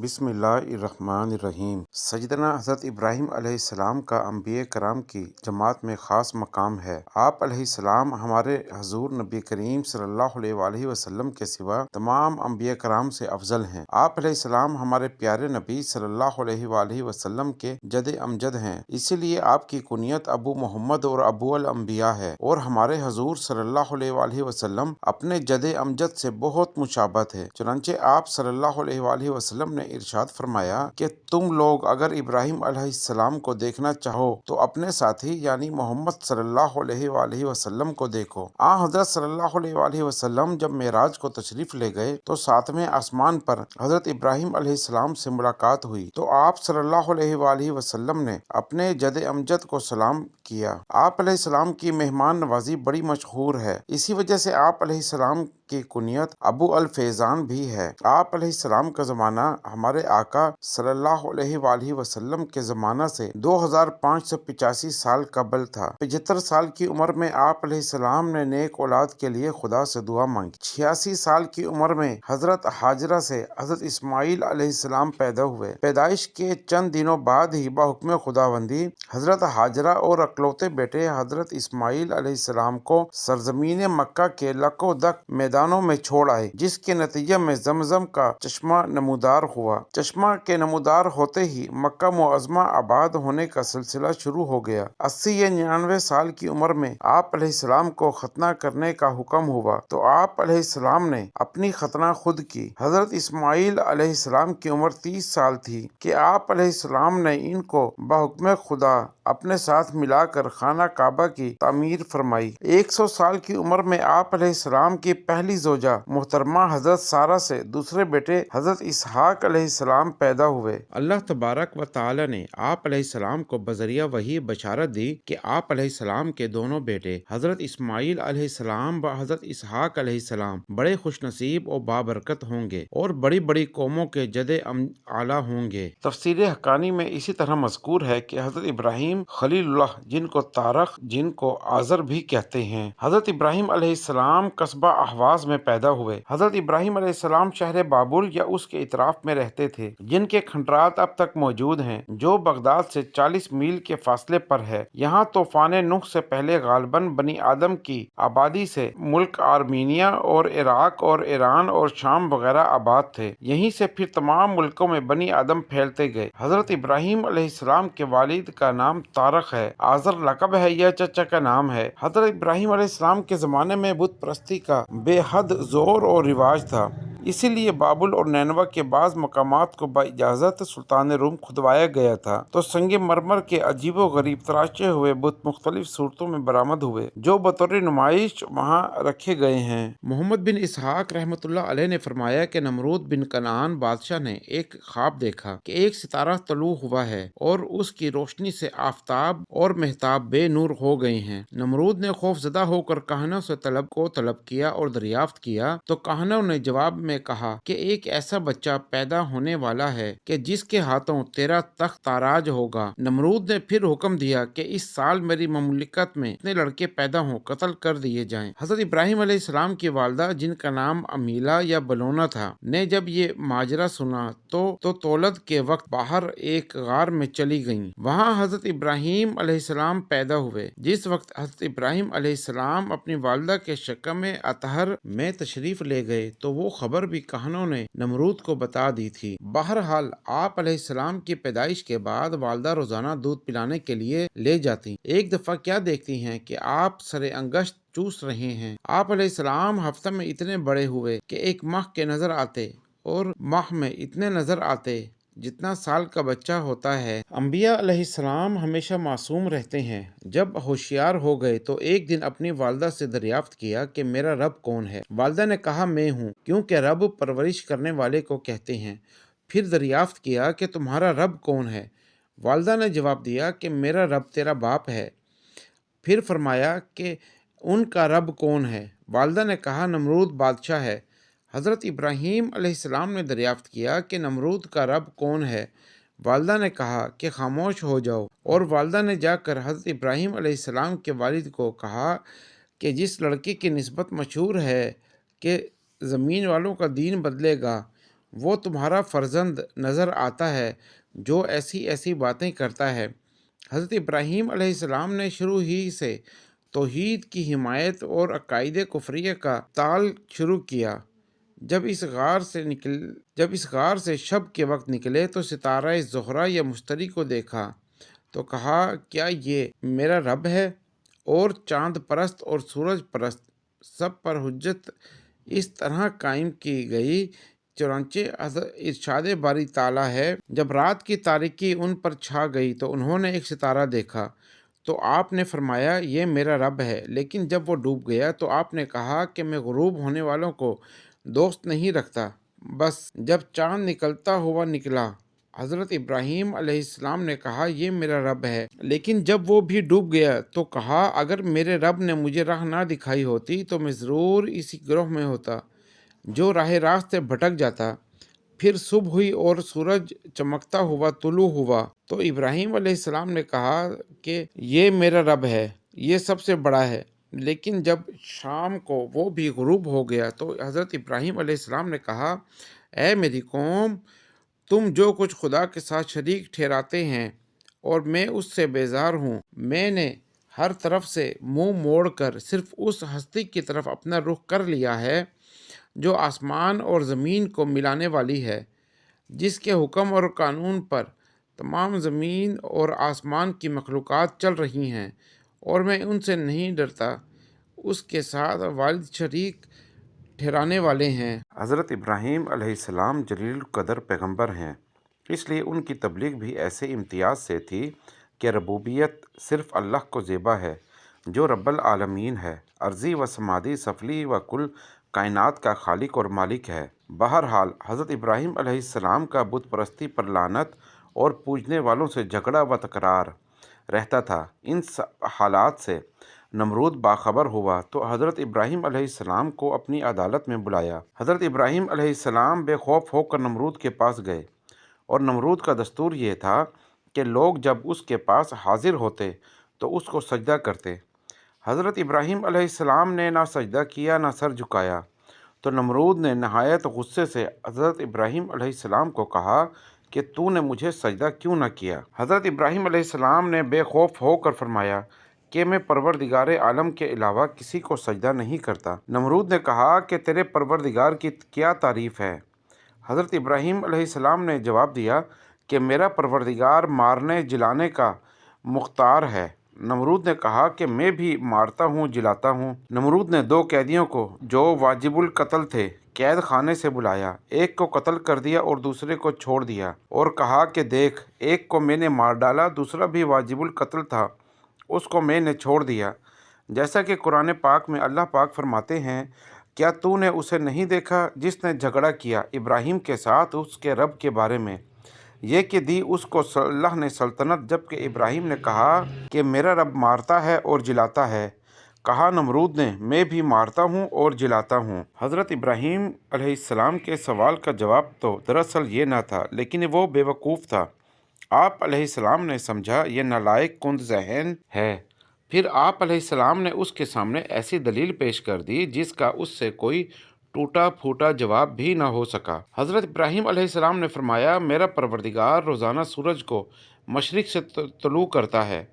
بسم اللہ الرحمن الرحیم۔ سیدنا حضرت ابراہیم علیہ السلام کا انبیاء کرام کی جماعت میں خاص مقام ہے۔ آپ علیہ السلام ہمارے حضور نبی کریم صلی اللہ علیہ وآلہ وسلم کے سوا تمام انبیاء کرام سے افضل ہیں۔ آپ علیہ السلام ہمارے پیارے نبی صلی اللہ علیہ وآلہ وسلم کے جد امجد ہیں، اسی لیے آپ کی کنیت ابو محمد اور ابو الانبیاء ہے، اور ہمارے حضور صلی اللہ علیہ وآلہ وسلم اپنے جد امجد سے بہت مشابہت ہے۔ چنانچہ آپ صلی اللہ علیہ وآلہ وسلم نے ارشاد فرمایا کہ تم لوگ اگر ابراہیم علیہ السلام کو دیکھنا چاہو تو اپنے ساتھی یعنی محمد صلی اللہ علیہ وآلہ وسلم کو دیکھو۔ حضرت صلی اللہ علیہ وآلہ وسلم جب معراج کو تشریف لے گئے تو ساتویں آسمان پر حضرت ابراہیم علیہ السلام سے ملاقات ہوئی تو آپ صلی اللہ علیہ وآلہ وسلم نے اپنے جد امجد کو سلام کیا۔ آپ علیہ السلام کی مہمان نوازی بڑی مشہور ہے، اسی وجہ سے آپ علیہ السلام کی کنیت ابو الفیضان بھی ہے۔ آپ علیہ السلام کا زمانہ ہمارے آقا صلی اللہ علیہ وآلہ وسلم کے زمانہ سے 2585 سال قبل تھا۔ 75 سال کی عمر میں آپ علیہ السلام نے نیک اولاد کے لیے خدا سے دعا مانگی۔ 86 سال کی عمر میں حضرت ہاجرہ سے حضرت اسماعیل علیہ السلام پیدا ہوئے۔ پیدائش کے چند دنوں بعد ہی بحکم خداوندی حضرت ہاجرہ اور اکلوتے بیٹے حضرت اسماعیل علیہ السلام کو سرزمین مکہ کے لک و دک میدانوں میں چھوڑ آئے، جس کے نتیجے میں زمزم کا چشمہ نمودار ہوا۔ چشمہ کے نمودار ہوتے ہی مکہ معظمہ آباد ہونے کا سلسلہ شروع ہو گیا۔ 80 یا 99 سال کی عمر میں آپ علیہ السلام کو ختنہ کرنے کا حکم ہوا تو آپ علیہ السلام نے اپنی ختنہ خود کی۔ حضرت اسماعیل علیہ السلام کی عمر 30 سال تھی کہ آپ علیہ السلام نے ان کو بحکم خدا اپنے ساتھ ملا کر خانہ کعبہ کی تعمیر فرمائی۔ 100 سال کی عمر میں آپ علیہ السلام کی پہلی زوجہ محترمہ حضرت سارہ سے دوسرے بیٹے حضرت اسحاق علیہ السلام پیدا ہوئے۔ اللہ تبارک و تعالی نے آپ علیہ السلام کو بذریعہ وحی بشارت دی کہ آپ علیہ السلام کے دونوں بیٹے حضرت اسماعیل علیہ السلام و حضرت اسحاق علیہ السلام بڑے خوش نصیب اور بابرکت ہوں گے اور بڑی بڑی قوموں کے جد اعلیٰ ہوں گے۔ تفسیر حقانی میں اسی طرح مذکور ہے کہ حضرت ابراہیم خلیل اللہ، جن کو طارق، جن کو آزر بھی کہتے ہیں، حضرت ابراہیم علیہ السلام قصبہ احواز میں پیدا ہوئے۔ حضرت ابراہیم علیہ السلام شہر بابل یا اس کے اطراف میں رہتے تھے، جن کے کھنڈرات اب تک موجود ہیں، جو بغداد سے 40 میل کے فاصلے پر ہے۔ یہاں طوفان نوح سے پہلے غالباً بنی آدم کی آبادی سے ملک آرمینیا اور عراق اور ایران اور شام وغیرہ آباد تھے۔ یہیں سے پھر تمام ملکوں میں بنی آدم پھیلتے گئے۔ حضرت ابراہیم علیہ السلام کے والد کا نام طارق ہے، آزر لقب ہے یا چچا کا نام ہے۔ حضرت ابراہیم علیہ السلام کے زمانے میں بت پرستی کا بے حد زور اور رواج تھا، اسی لیے بابل اور نینوا کے بعض مقامات کو باجازت سلطان روم کھدوایا گیا تھا تو سنگ مرمر کے عجیب و غریب تراشے ہوئے بت مختلف صورتوں میں برآمد ہوئے، جو بطور نمائش وہاں رکھے گئے ہیں۔ محمد بن اسحاق رحمۃ اللہ علیہ نے فرمایا کہ نمرود بن کنعان بادشاہ نے ایک خواب دیکھا کہ ایک ستارہ طلوع ہوا ہے اور اس کی روشنی سے آفتاب اور مہتاب بے نور ہو گئے ہیں۔ نمرود نے خوف زدہ ہو کر کاہنوں سے طلب کیا اور دریافت کیا تو کاہنوں نے جواب میں کہا کہ ایک ایسا بچہ پیدا ہونے والا ہے کہ جس کے ہاتھوں تیرا تخت تاراج ہوگا۔ نمرود نے پھر حکم دیا کہ اس سال میری مملکت میں اتنے لڑکے پیدا ہوں قتل کر دیے جائیں۔ حضرت ابراہیم علیہ السلام کی والدہ، جن کا نام امیلا یا بلونا تھا، نے جب یہ ماجرا سنا تو تولد کے وقت باہر ایک غار میں چلی گئیں۔ وہاں حضرت ابراہیم علیہ السلام پیدا ہوئے۔ جس وقت حضرت ابراہیم علیہ السلام اپنی والدہ کے شکم اطہر میں تشریف لے گئے تو وہ خبر بھی کہنوں نے نمرود کو بتا دی تھی۔ بہرحال آپ علیہ السلام کی پیدائش کے بعد والدہ روزانہ دودھ پلانے کے لیے لے جاتی۔ ایک دفعہ کیا دیکھتی ہیں کہ آپ سر انگشت چوس رہے ہیں۔ آپ علیہ السلام ہفتہ میں اتنے بڑے ہوئے کہ ایک ماہ کے نظر آتے اور ماہ میں اتنے نظر آتے جتنا سال کا بچہ ہوتا ہے۔ انبیاء علیہ السلام ہمیشہ معصوم رہتے ہیں۔ جب ہوشیار ہو گئے تو ایک دن اپنی والدہ سے دریافت کیا کہ میرا رب کون ہے؟ والدہ نے کہا میں ہوں، کیونکہ رب پرورش کرنے والے کو کہتے ہیں۔ پھر دریافت کیا کہ تمہارا رب کون ہے؟ والدہ نے جواب دیا کہ میرا رب تیرا باپ ہے۔ پھر فرمایا کہ ان کا رب کون ہے؟ والدہ نے کہا نمرود بادشاہ ہے۔ حضرت ابراہیم علیہ السلام نے دریافت کیا کہ نمرود کا رب کون ہے؟ والدہ نے کہا کہ خاموش ہو جاؤ، اور والدہ نے جا کر حضرت ابراہیم علیہ السلام کے والد کو کہا کہ جس لڑکی کی نسبت مشہور ہے کہ زمین والوں کا دین بدلے گا، وہ تمہارا فرزند نظر آتا ہے جو ایسی ایسی باتیں کرتا ہے۔ حضرت ابراہیم علیہ السلام نے شروع ہی سے توحید کی حمایت اور عقائد کفریہ کا تال شروع کیا۔ جب اس غار سے شب کے وقت نکلے تو ستارہ زہرہ یا مشتری کو دیکھا تو کہا کیا یہ میرا رب ہے؟ اور چاند پرست اور سورج پرست سب پر حجت اس طرح قائم کی گئی۔ چنانچہ ارشاد باری تعالیٰ ہے، جب رات کی تاریکی ان پر چھا گئی تو انہوں نے ایک ستارہ دیکھا تو آپ نے فرمایا یہ میرا رب ہے، لیکن جب وہ ڈوب گیا تو آپ نے کہا کہ میں غروب ہونے والوں کو دوست نہیں رکھتا۔ بس جب چاند نکلتا ہوا نکلا، حضرت ابراہیم علیہ السلام نے کہا یہ میرا رب ہے، لیکن جب وہ بھی ڈوب گیا تو کہا اگر میرے رب نے مجھے راہ نہ دکھائی ہوتی تو میں ضرور اسی گروہ میں ہوتا جو راہ راست سے بھٹک جاتا۔ پھر صبح ہوئی اور سورج چمکتا ہوا طلوع ہوا تو ابراہیم علیہ السلام نے کہا کہ یہ میرا رب ہے، یہ سب سے بڑا ہے۔ لیکن جب شام کو وہ بھی غروب ہو گیا تو حضرت ابراہیم علیہ السلام نے کہا اے میری قوم، تم جو کچھ خدا کے ساتھ شریک ٹھہراتے ہیں اور میں اس سے بیزار ہوں۔ میں نے ہر طرف سے منہ موڑ کر صرف اس ہستی کی طرف اپنا رخ کر لیا ہے جو آسمان اور زمین کو ملانے والی ہے، جس کے حکم اور قانون پر تمام زمین اور آسمان کی مخلوقات چل رہی ہیں، اور میں ان سے نہیں ڈرتا۔ اس کے ساتھ والد شریک ٹھہرانے والے ہیں۔ حضرت ابراہیم علیہ السلام جلیل القدر پیغمبر ہیں، اس لیے ان کی تبلیغ بھی ایسے امتیاز سے تھی کہ ربوبیت صرف اللہ کو زیبا ہے جو رب العالمین ہے، ارضی و سمادی سفلی و کل کائنات کا خالق اور مالک ہے۔ بہرحال حضرت ابراہیم علیہ السلام کا بت پرستی پر لعنت اور پوجنے والوں سے جھگڑا و تکرار رہتا تھا۔ ان حالات سے نمرود باخبر ہوا تو حضرت ابراہیم علیہ السلام کو اپنی عدالت میں بلایا۔ حضرت ابراہیم علیہ السلام بے خوف ہو کر نمرود کے پاس گئے، اور نمرود کا دستور یہ تھا کہ لوگ جب اس کے پاس حاضر ہوتے تو اس کو سجدہ کرتے۔ حضرت ابراہیم علیہ السلام نے نہ سجدہ کیا نہ سر جھکایا، تو نمرود نے نہایت غصے سے حضرت ابراہیم علیہ السلام کو کہا کہ تو نے مجھے سجدہ کیوں نہ کیا؟ حضرت ابراہیم علیہ السلام نے بے خوف ہو کر فرمایا کہ میں پروردگار عالم کے علاوہ کسی کو سجدہ نہیں کرتا۔ نمرود نے کہا کہ تیرے پروردگار کی کیا تعریف ہے؟ حضرت ابراہیم علیہ السلام نے جواب دیا کہ میرا پروردگار مارنے جلانے کا مختار ہے۔ نمرود نے کہا کہ میں بھی مارتا ہوں جلاتا ہوں۔ نمرود نے دو قیدیوں کو جو واجب القتل تھے قید خانے سے بلایا، ایک کو قتل کر دیا اور دوسرے کو چھوڑ دیا، اور کہا کہ دیکھ، ایک کو میں نے مار ڈالا، دوسرا بھی واجب القتل تھا، اس کو میں نے چھوڑ دیا۔ جیسا کہ قرآن پاک میں اللہ پاک فرماتے ہیں، کیا تو نے اسے نہیں دیکھا جس نے جھگڑا کیا ابراہیم کے ساتھ اس کے رب کے بارے میں، یہ کہ دی اس کو اللہ نے سلطنت، جبکہ ابراہیم نے کہا کہ میرا رب مارتا ہے اور جلاتا ہے۔ کہا نمرود نے میں بھی مارتا ہوں اور جلاتا ہوں۔ حضرت ابراہیم علیہ السلام کے سوال کا جواب تو دراصل یہ نہ تھا، لیکن وہ بے وقوف تھا۔ آپ علیہ السلام نے سمجھا یہ نالائق کند ذہن ہے۔ پھر آپ علیہ السلام نے اس کے سامنے ایسی دلیل پیش کر دی جس کا اس سے کوئی ٹوٹا پھوٹا جواب بھی نہ ہو سکا۔ حضرت ابراہیم علیہ السلام نے فرمایا میرا پروردگار روزانہ سورج کو مشرق سے طلوع کرتا ہے،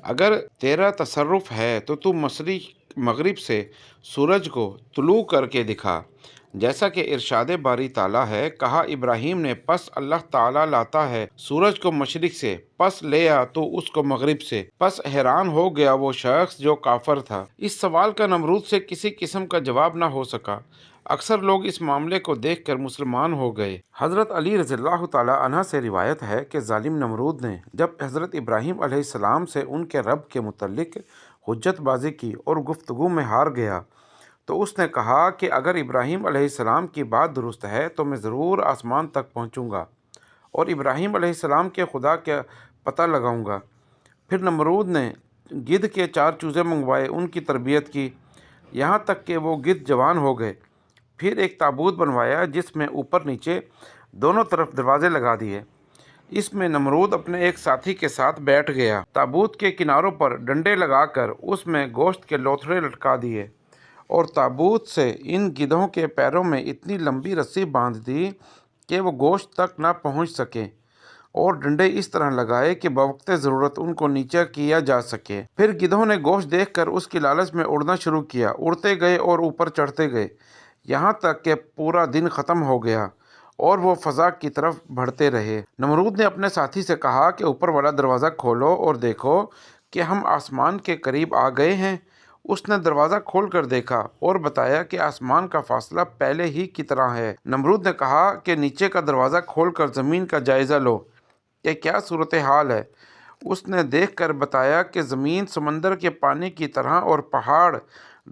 اگر تیرا تصرف ہے تو مغرب سے سورج کو طلوع کر کے دکھا، جیسا کہ ارشاد باری تعالیٰ ہے۔ کہا ابراہیم نے پس اللہ تعالیٰ لاتا ہے سورج کو مشرق سے، پس لے آ تو اس کو مغرب سے۔ پس حیران ہو گیا وہ شخص جو کافر تھا۔ اس سوال کا نمرود سے کسی قسم کا جواب نہ ہو سکا۔ اکثر لوگ اس معاملے کو دیکھ کر مسلمان ہو گئے۔ حضرت علی رضی اللہ تعالیٰ عنہ سے روایت ہے کہ ظالم نمرود نے جب حضرت ابراہیم علیہ السلام سے ان کے رب کے متعلق حجت بازی کی اور گفتگو میں ہار گیا تو اس نے کہا کہ اگر ابراہیم علیہ السلام کی بات درست ہے تو میں ضرور آسمان تک پہنچوں گا اور ابراہیم علیہ السلام کے خدا کا پتہ لگاؤں گا۔ پھر نمرود نے گدھ کے 4 چوزے منگوائے، ان کی تربیت کی یہاں تک کہ وہ گدھ جوان ہو گئے۔ پھر ایک تابوت بنوایا جس میں اوپر نیچے دونوں طرف دروازے لگا دیے۔ اس میں نمرود اپنے ایک ساتھی کے ساتھ بیٹھ گیا۔ تابوت کے کناروں پر ڈنڈے لگا کر اس میں گوشت کے لوتھڑے لٹکا دیے، اور تابوت سے ان گدھوں کے پیروں میں اتنی لمبی رسی باندھ دی کہ وہ گوشت تک نہ پہنچ سکیں، اور ڈنڈے اس طرح لگائے کہ بوقت ضرورت ان کو نیچے کیا جا سکے۔ پھر گدھوں نے گوشت دیکھ کر اس کی لالچ میں اڑنا شروع کیا، اڑتے گئے اور اوپر چڑھتے گئے، یہاں تک کہ پورا دن ختم ہو گیا اور وہ فضا کی طرف بڑھتے رہے۔ نمرود نے اپنے ساتھی سے کہا کہ اوپر والا دروازہ کھولو اور دیکھو کہ ہم آسمان کے قریب آ گئے ہیں۔ اس نے دروازہ کھول کر دیکھا اور بتایا کہ آسمان کا فاصلہ پہلے ہی کی طرح ہے۔ نمرود نے کہا کہ نیچے کا دروازہ کھول کر زمین کا جائزہ لو کہ کیا صورتحال ہے۔ اس نے دیکھ کر بتایا کہ زمین سمندر کے پانی کی طرح اور پہاڑ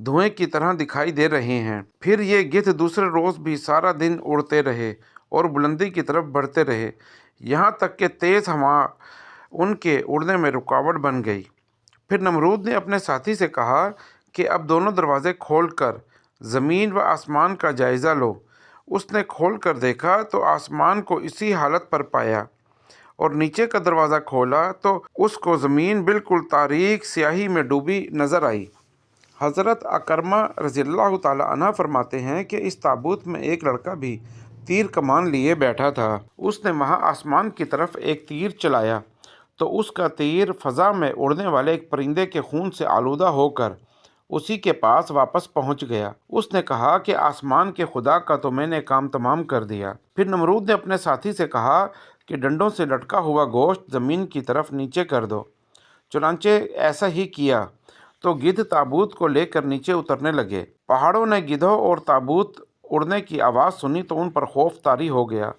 دھوئیں کی طرح دکھائی دے رہے ہیں۔ پھر یہ گدھ دوسرے روز بھی سارا دن اڑتے رہے اور بلندی کی طرف بڑھتے رہے، یہاں تک کہ تیز ہوا ان کے اڑنے میں رکاوٹ بن گئی۔ پھر نمرود نے اپنے ساتھی سے کہا کہ اب دونوں دروازے کھول کر زمین و آسمان کا جائزہ لو۔ اس نے کھول کر دیکھا تو آسمان کو اسی حالت پر پایا، اور نیچے کا دروازہ کھولا تو اس کو زمین بالکل تاریک سیاہی میں ڈوبی نظر آئی۔ حضرت اکرمہ رضی اللہ تعالیٰ عنہ فرماتے ہیں کہ اس تابوت میں ایک لڑکا بھی تیر کمان لیے بیٹھا تھا۔ اس نے وہاں آسمان کی طرف ایک تیر چلایا تو اس کا تیر فضا میں اڑنے والے ایک پرندے کے خون سے آلودہ ہو کر اسی کے پاس واپس پہنچ گیا۔ اس نے کہا کہ آسمان کے خدا کا تو میں نے کام تمام کر دیا۔ پھر نمرود نے اپنے ساتھی سے کہا کہ ڈنڈوں سے لٹکا ہوا گوشت زمین کی طرف نیچے کر دو۔ چنانچہ ایسا ہی کیا تو گدھ تابوت کو لے کر نیچے اترنے لگے۔ پہاڑوں نے گدھوں اور تابوت اڑنے کی آواز سنی تو ان پر خوف طاری ہو گیا۔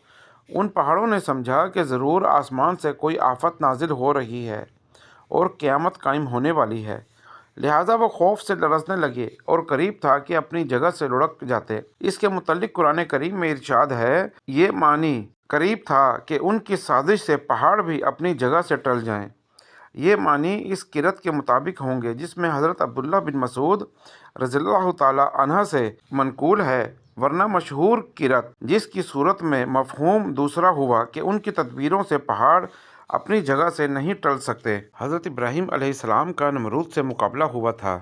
ان پہاڑوں نے سمجھا کہ ضرور آسمان سے کوئی آفت نازل ہو رہی ہے اور قیامت قائم ہونے والی ہے، لہٰذا وہ خوف سے لرزنے لگے اور قریب تھا کہ اپنی جگہ سے لڑک جاتے۔ اس کے متعلق قرآن کریم میں ارشاد ہے، یہ معنی قریب تھا کہ ان کی سازش سے پہاڑ بھی اپنی جگہ سے ٹل جائیں۔ یہ معنی اس قرأت کے مطابق ہوں گے جس میں حضرت عبداللہ بن مسعود رضی اللہ تعالیٰ عنہ سے منقول ہے، ورنہ مشہور قرأت جس کی صورت میں مفہوم دوسرا ہوا کہ ان کی تدبیروں سے پہاڑ اپنی جگہ سے نہیں ٹل سکتے۔ حضرت ابراہیم علیہ السلام کا نمرود سے مقابلہ ہوا تھا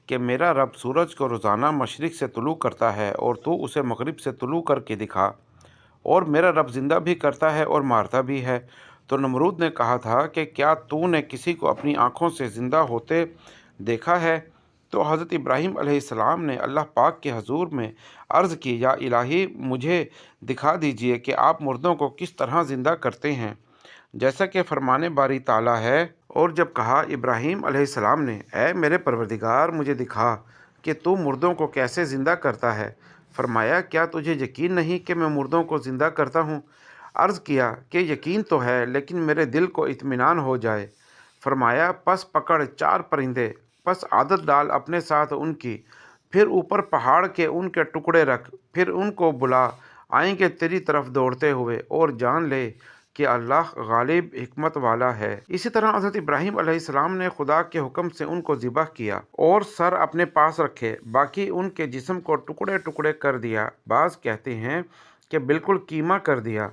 کہ میرا رب سورج کو روزانہ مشرق سے طلوع کرتا ہے اور تو اسے مغرب سے طلوع کر کے دکھا، اور میرا رب زندہ بھی کرتا ہے اور مارتا بھی ہے۔ تو نمرود نے کہا تھا کہ کیا تو نے کسی کو اپنی آنکھوں سے زندہ ہوتے دیکھا ہے؟ تو حضرت ابراہیم علیہ السلام نے اللہ پاک کے حضور میں عرض کی، یا الہی مجھے دکھا دیجئے کہ آپ مردوں کو کس طرح زندہ کرتے ہیں، جیسا کہ فرمان باری تعالیٰ ہے۔ اور جب کہا ابراہیم علیہ السلام نے، اے میرے پروردگار مجھے دکھا کہ تو مردوں کو کیسے زندہ کرتا ہے۔ فرمایا، کیا تجھے یقین نہیں کہ میں مردوں کو زندہ کرتا ہوں؟ عرض کیا کہ یقین تو ہے، لیکن میرے دل کو اطمینان ہو جائے۔ فرمایا، پس پکڑ 4 پرندے، پس عادت ڈال اپنے ساتھ ان کی، پھر اوپر پہاڑ کے ان کے ٹکڑے رکھ، پھر ان کو بلا آئیں گے تیری طرف دوڑتے ہوئے، اور جان لے کہ اللہ غالب حکمت والا ہے۔ اسی طرح حضرت ابراہیم علیہ السلام نے خدا کے حکم سے ان کو ذبح کیا اور سر اپنے پاس رکھے، باقی ان کے جسم کو ٹکڑے ٹکڑے کر دیا، بعض کہتے ہیں کہ بالکل کیما کر دیا،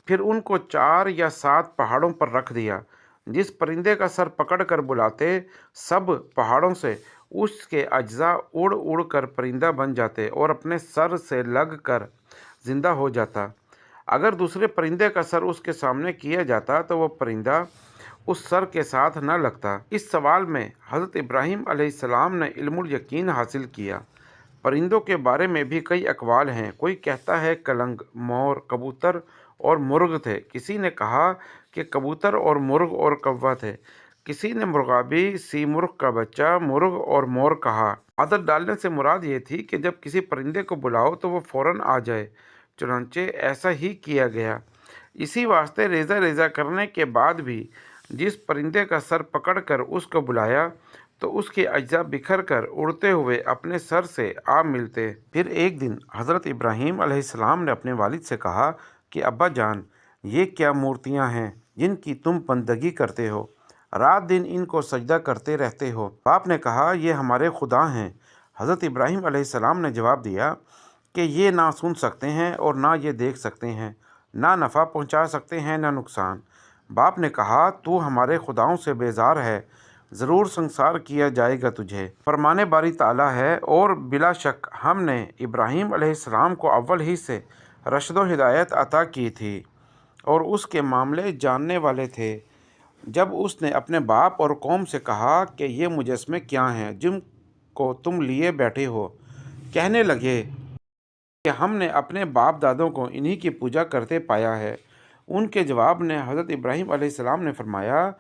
پھر ان کو 4 یا 7 پہاڑوں پر رکھ دیا۔ جس پرندے کا سر پکڑ کر بلاتے، سب پہاڑوں سے اس کے اجزاء اڑ اڑ کر پرندہ بن جاتے اور اپنے سر سے لگ کر زندہ ہو جاتا۔ اگر دوسرے پرندے کا سر اس کے سامنے کیا جاتا تو وہ پرندہ اس سر کے ساتھ نہ لگتا۔ اس سوال میں حضرت ابراہیم علیہ السلام نے علم الیقین حاصل کیا۔ پرندوں کے بارے میں بھی کئی اقوال ہیں۔ کوئی کہتا ہے کلنگ، مور، کبوتر اور مرغ تھے، کسی نے کہا کہ کبوتر اور مرغ اور کوّا تھے، کسی نے مرغابی، سی مرغ کا بچہ، مرغ اور مور کہا۔ عادت ڈالنے سے مراد یہ تھی کہ جب کسی پرندے کو بلاؤ تو وہ فوراً آ جائے، چنانچہ ایسا ہی کیا گیا۔ اسی واسطے ریزہ ریزہ کرنے کے بعد بھی جس پرندے کا سر پکڑ کر اس کو بلایا تو اس کے اجزاء بکھر کر اڑتے ہوئے اپنے سر سے آ ملتے۔ پھر ایک دن حضرت ابراہیم علیہ السلام نے اپنے والد سے کہا کہ ابا جان، یہ کیا مورتیاں ہیں جن کی تم بندگی کرتے ہو؟ رات دن ان کو سجدہ کرتے رہتے ہو۔ باپ نے کہا، یہ ہمارے خدا ہیں۔ حضرت ابراہیم علیہ السلام نے جواب دیا کہ یہ نہ سن سکتے ہیں اور نہ یہ دیکھ سکتے ہیں، نہ نفع پہنچا سکتے ہیں نہ نقصان۔ باپ نے کہا، تو ہمارے خداؤں سے بیزار ہے، ضرور سنسار کیا جائے گا تجھے۔ فرمان باری تعالیٰ ہے، اور بلا شک ہم نے ابراہیم علیہ السلام کو اول ہی سے رشد و ہدایت عطا کی تھی اور اس کے معاملے جاننے والے تھے۔ جب اس نے اپنے باپ اور قوم سے کہا کہ یہ مجسمے کیا ہیں جن کو تم لیے بیٹھے ہو، کہنے لگے کہ ہم نے اپنے باپ دادوں کو انہی کی پوجا کرتے پایا ہے۔ ان کے جواب نے حضرت ابراہیم علیہ السلام نے فرمایا،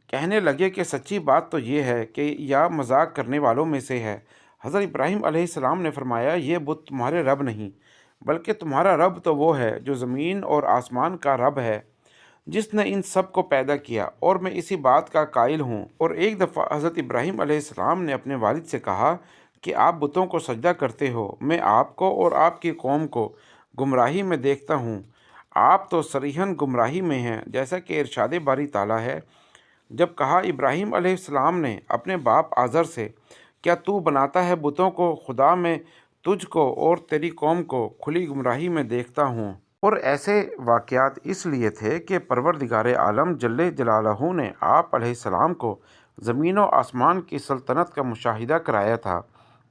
کہنے لگے کہ سچی بات تو یہ ہے کہ یا مذاق کرنے والوں میں سے ہے۔ حضرت ابراہیم علیہ السلام نے فرمایا، یہ بت تمہارے رب نہیں، بلکہ تمہارا رب تو وہ ہے جو زمین اور آسمان کا رب ہے، جس نے ان سب کو پیدا کیا، اور میں اسی بات کا قائل ہوں۔ اور ایک دفعہ حضرت ابراہیم علیہ السلام نے اپنے والد سے کہا کہ آپ بتوں کو سجدہ کرتے ہو، میں آپ کو اور آپ کی قوم کو گمراہی میں دیکھتا ہوں۔ آپ تو صریحاً گمراہی میں ہیں، جیسا کہ ارشاد باری تعالیٰ ہے۔ جب کہا ابراہیم علیہ السلام نے اپنے باپ آزر سے، کیا تو بناتا ہے بتوں کو خدا، میں تجھ کو اور تیری قوم کو کھلی گمراہی میں دیکھتا ہوں۔ اور ایسے واقعات اس لیے تھے کہ پروردگار عالم جل جلالہ نے آپ علیہ السلام کو زمین و آسمان کی سلطنت کا مشاہدہ کرایا تھا،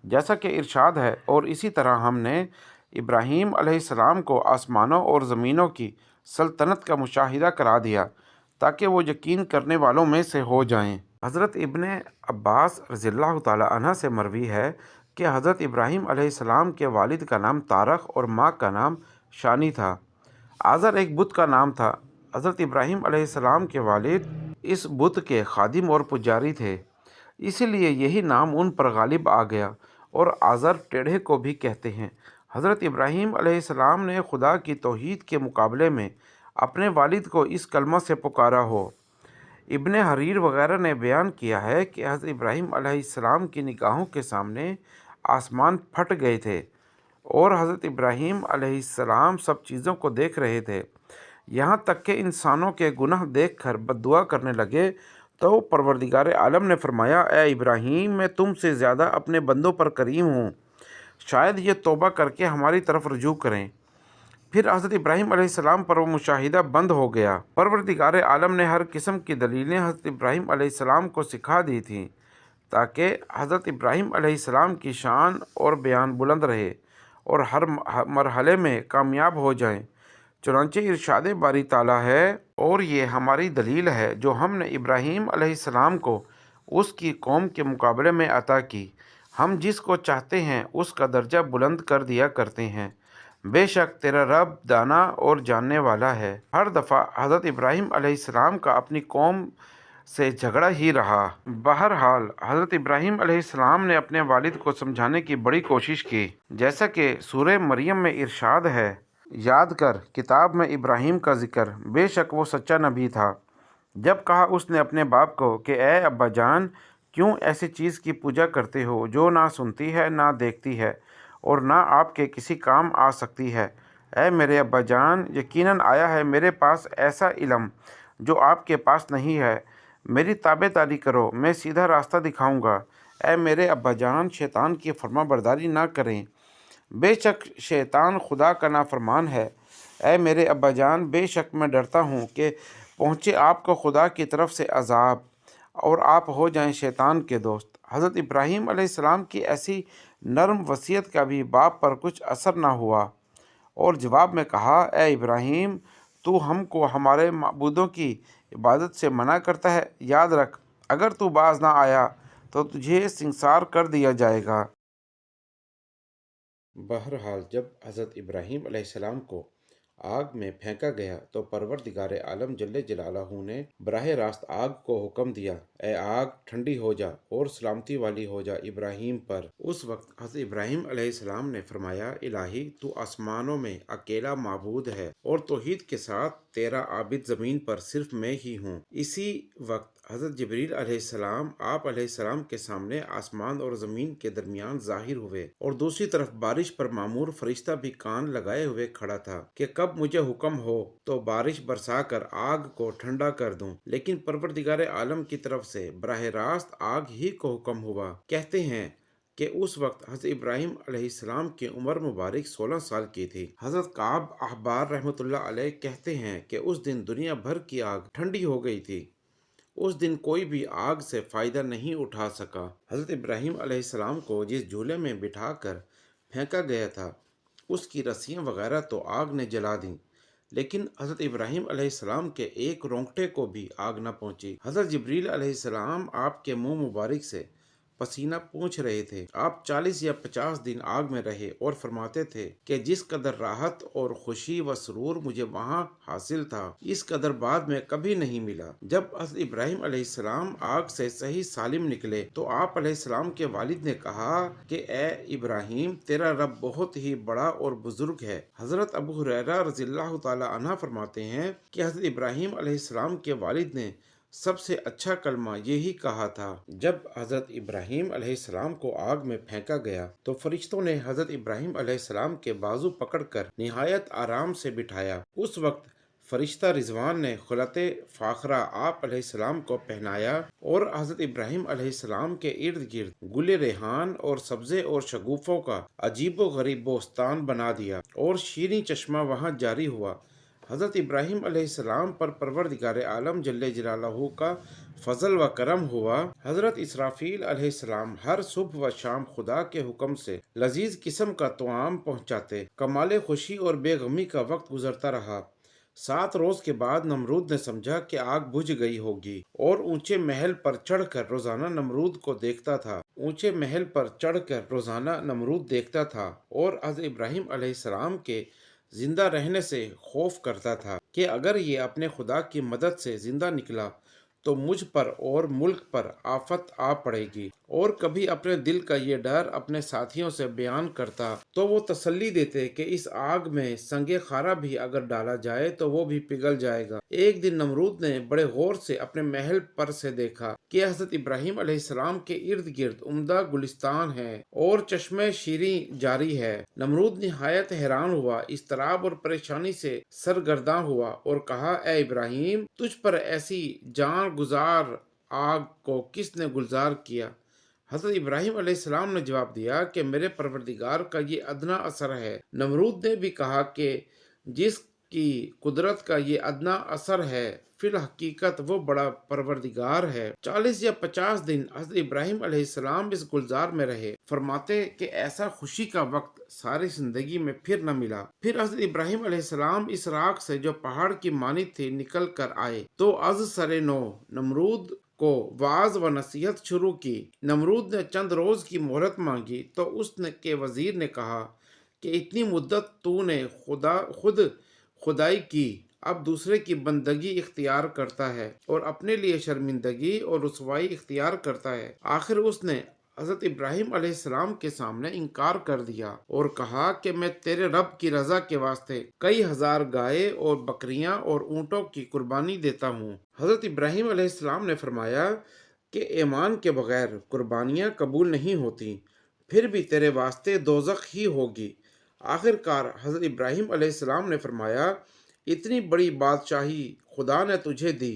جیسا کہ ارشاد ہے، اور اسی طرح ہم نے ابراہیم علیہ السلام کو آسمانوں اور زمینوں کی سلطنت کا مشاہدہ کرا دیا تاکہ وہ یقین کرنے والوں میں سے ہو جائیں۔ حضرت ابن عباس رضی اللہ تعالیٰ عنہ سے مروی ہے کہ حضرت ابراہیم علیہ السلام کے والد کا نام طارق اور ماں کا نام شانی تھا۔ آزر ایک بت کا نام تھا۔ حضرت ابراہیم علیہ السلام کے والد اس بت کے خادم اور پجاری تھے، اسی لیے یہی نام ان پر غالب آ گیا، اور آزر ٹیڑھے کو بھی کہتے ہیں۔ حضرت ابراہیم علیہ السلام نے خدا کی توحید کے مقابلے میں اپنے والد کو اس کلمہ سے پکارا ہو۔ ابن حریر وغیرہ نے بیان کیا ہے کہ حضرت ابراہیم علیہ السلام کی نگاہوں کے سامنے آسمان پھٹ گئے تھے، اور حضرت ابراہیم علیہ السلام سب چیزوں کو دیکھ رہے تھے، یہاں تک کہ انسانوں کے گناہ دیکھ کر بد دعا کرنے لگے تو پروردگار عالم نے فرمایا، اے ابراہیم، میں تم سے زیادہ اپنے بندوں پر کریم ہوں، شاید یہ توبہ کر کے ہماری طرف رجوع کریں۔ پھر حضرت ابراہیم علیہ السلام پر وہ مشاہدہ بند ہو گیا۔ پروردگار عالم نے ہر قسم کی دلیلیں حضرت ابراہیم علیہ السلام کو سکھا دی تھیں تاکہ حضرت ابراہیم علیہ السلام کی شان اور بیان بلند رہے اور ہر مرحلے میں کامیاب ہو جائیں۔ چنانچہ ارشاد باری تعالیٰ ہے، اور یہ ہماری دلیل ہے جو ہم نے ابراہیم علیہ السلام کو اس کی قوم کے مقابلے میں عطا کی، ہم جس کو چاہتے ہیں اس کا درجہ بلند کر دیا کرتے ہیں، بے شک تیرا رب دانا اور جاننے والا ہے۔ ہر دفعہ حضرت ابراہیم علیہ السلام کا اپنی قوم سے جھگڑا ہی رہا۔ بہرحال حضرت ابراہیم علیہ السلام نے اپنے والد کو سمجھانے کی بڑی کوشش کی، جیسا کہ سورہ مریم میں ارشاد ہے، یاد کر کتاب میں ابراہیم کا ذکر، بے شک وہ سچا نبی تھا۔ جب کہا اس نے اپنے باپ کو کہ اے ابا جان، کیوں ایسی چیز کی پوجا کرتے ہو جو نہ سنتی ہے نہ دیکھتی ہے اور نہ آپ کے کسی کام آ سکتی ہے؟ اے میرے ابا جان، یقیناً آیا ہے میرے پاس ایسا علم جو آپ کے پاس نہیں ہے، میری تابع داری کرو، میں سیدھا راستہ دکھاؤں گا۔ اے میرے ابا جان، شیطان کی فرما برداری نہ کریں، بے شک شیطان خدا کا نافرمان ہے۔ اے میرے ابا جان، بے شک میں ڈرتا ہوں کہ پہنچے آپ کو خدا کی طرف سے عذاب اور آپ ہو جائیں شیطان کے دوست۔ حضرت ابراہیم علیہ السلام کی ایسی نرم وصیت کا بھی باپ پر کچھ اثر نہ ہوا، اور جواب میں کہا، اے ابراہیم، تو ہم کو ہمارے معبودوں کی عبادت سے منع کرتا ہے، یاد رکھ اگر تو باز نہ آیا تو تجھے سنسار کر دیا جائے گا۔ بہرحال جب حضرت ابراہیم علیہ السلام کو آگ میں پھینکا گیا تو پروردگار عالم جل جلالہ نے براہ راست آگ کو حکم دیا، اے آگ ٹھنڈی ہو جا اور سلامتی والی ہو جا ابراہیم پر۔ اس وقت حضرت ابراہیم علیہ السلام نے فرمایا، الہی تو آسمانوں میں اکیلا معبود ہے اور توحید کے ساتھ تیرا عابد زمین پر صرف میں ہی ہوں۔ اسی وقت حضرت جبریل علیہ السلام آپ علیہ السلام کے سامنے آسمان اور زمین کے درمیان ظاہر ہوئے، اور دوسری طرف بارش پر مامور فرشتہ بھی کان لگائے ہوئے کھڑا تھا کہ کب مجھے حکم ہو تو بارش برسا کر آگ کو ٹھنڈا کر دوں، لیکن پروردگار عالم کی طرف سے براہ راست آگ ہی کو حکم ہوا۔ کہتے ہیں کہ اس وقت حضرت ابراہیم علیہ السلام کی عمر مبارک 16 سال کی تھی۔ حضرت کعب احبار رحمۃ اللہ علیہ کہتے ہیں کہ اس دن دنیا بھر کی آگ ٹھنڈی ہو گئی تھی، اس دن کوئی بھی آگ سے فائدہ نہیں اٹھا سکا۔ حضرت ابراہیم علیہ السلام کو جس جھولے میں بٹھا کر پھینکا گیا تھا اس کی رسیاں وغیرہ تو آگ نے جلا دیں، لیکن حضرت ابراہیم علیہ السلام کے ایک رونگٹے کو بھی آگ نہ پہنچی۔ حضرت جبریل علیہ السلام آپ کے منہ مبارک سے پسینہ پونچھ رہے تھے۔ آپ 40 یا 50 دن آگ میں رہے اور فرماتے تھے کہ جس قدر راحت اور خوشی و سرور مجھے وہاں حاصل تھا، اس قدر بعد میں کبھی نہیں ملا۔ جب حضرت ابراہیم علیہ السلام آگ سے صحیح سالم نکلے تو آپ علیہ السلام کے والد نے کہا کہ اے ابراہیم، تیرا رب بہت ہی بڑا اور بزرگ ہے۔ حضرت ابو ہریرہ رضی اللہ تعالی عنہ فرماتے ہیں کہ حضرت ابراہیم علیہ السلام کے والد نے سب سے اچھا کلمہ یہی کہا تھا۔ جب حضرت ابراہیم علیہ السلام کو آگ میں پھینکا گیا تو فرشتوں نے حضرت ابراہیم علیہ السلام کے بازو پکڑ کر نہایت آرام سے بٹھایا۔ اس وقت فرشتہ رضوان نے خلعت فاخرہ آپ علیہ السلام کو پہنایا اور حضرت ابراہیم علیہ السلام کے ارد گرد گل ریحان اور سبزے اور شگوفوں کا عجیب و غریب بوستان بنا دیا اور شیریں چشمہ وہاں جاری ہوا۔ حضرت ابراہیم علیہ السلام پر پروردگار عالم جل جلالہ کا فضل و کرم ہوا۔ حضرت اسرافیل علیہ السلام ہر صبح و شام خدا کے حکم سے لذیذ قسم کا طعام پہنچاتے۔ کمال خوشی اور بے غمی کا وقت گزرتا رہا۔ 7 روز کے بعد نمرود نے سمجھا کہ آگ بجھ گئی ہوگی اور اونچے محل پر چڑھ کر روزانہ نمرود دیکھتا تھا اور حضرت ابراہیم علیہ السلام کے زندہ رہنے سے خوف کرتا تھا کہ اگر یہ اپنے خدا کی مدد سے زندہ نکلا تو مجھ پر اور ملک پر آفت آ پڑے گی، اور کبھی اپنے دل کا یہ ڈر اپنے ساتھیوں سے بیان کرتا تو وہ تسلی دیتے کہ اس آگ میں سنگ خارا بھی اگر ڈالا جائے تو وہ بھی پگھل جائے گا۔ ایک دن نمرود نے بڑے غور سے اپنے محل پر سے دیکھا کہ حضرت ابراہیم علیہ السلام کے ارد گرد عمدہ گلستان ہے اور چشمے شیریں جاری ہے۔ نمرود نہایت حیران ہوا، اضطراب اور پریشانی سے سرگرداں ہوا اور کہا، اے ابراہیم، تجھ پر ایسی جان گزار آگ کو کس نے گلزار کیا؟ حضرت ابراہیم علیہ السلام نے جواب دیا کہ میرے پروردگار کا یہ ادنا اثر ہے۔ نمرود نے بھی کہا کہ جس کی قدرت کا یہ ادنا اثر ہے، فی الحقیقت وہ بڑا پروردگار ہے۔ 40 یا 50 دن حضرت ابراہیم علیہ السلام اس گلزار میں رہے۔ فرماتے کہ ایسا خوشی کا وقت ساری زندگی میں پھر نہ ملا۔ پھر حضرت ابراہیم علیہ السلام اس راکھ سے جو پہاڑ کی مانند تھی نکل کر آئے تو از سر نو نمرود کو وعظ و نصیحت شروع کی۔ نمرود نے چند روز کی مہلت مانگی تو اس کے وزیر نے کہا کہ اتنی مدت تو نے خود خدائی کی، اب دوسرے کی بندگی اختیار کرتا ہے اور اپنے لیے شرمندگی اور رسوائی اختیار کرتا ہے۔ آخر اس نے حضرت ابراہیم علیہ السلام کے سامنے انکار کر دیا اور کہا کہ میں تیرے رب کی رضا کے واسطے کئی ہزار گائے اور بکریاں اور اونٹوں کی قربانی دیتا ہوں۔ حضرت ابراہیم علیہ السلام نے فرمایا کہ ایمان کے بغیر قربانیاں قبول نہیں ہوتی، پھر بھی تیرے واسطے دوزخ ہی ہوگی۔ آخر کار حضرت ابراہیم علیہ السلام نے فرمایا، اتنی بڑی بادشاہی خدا نے تجھے دی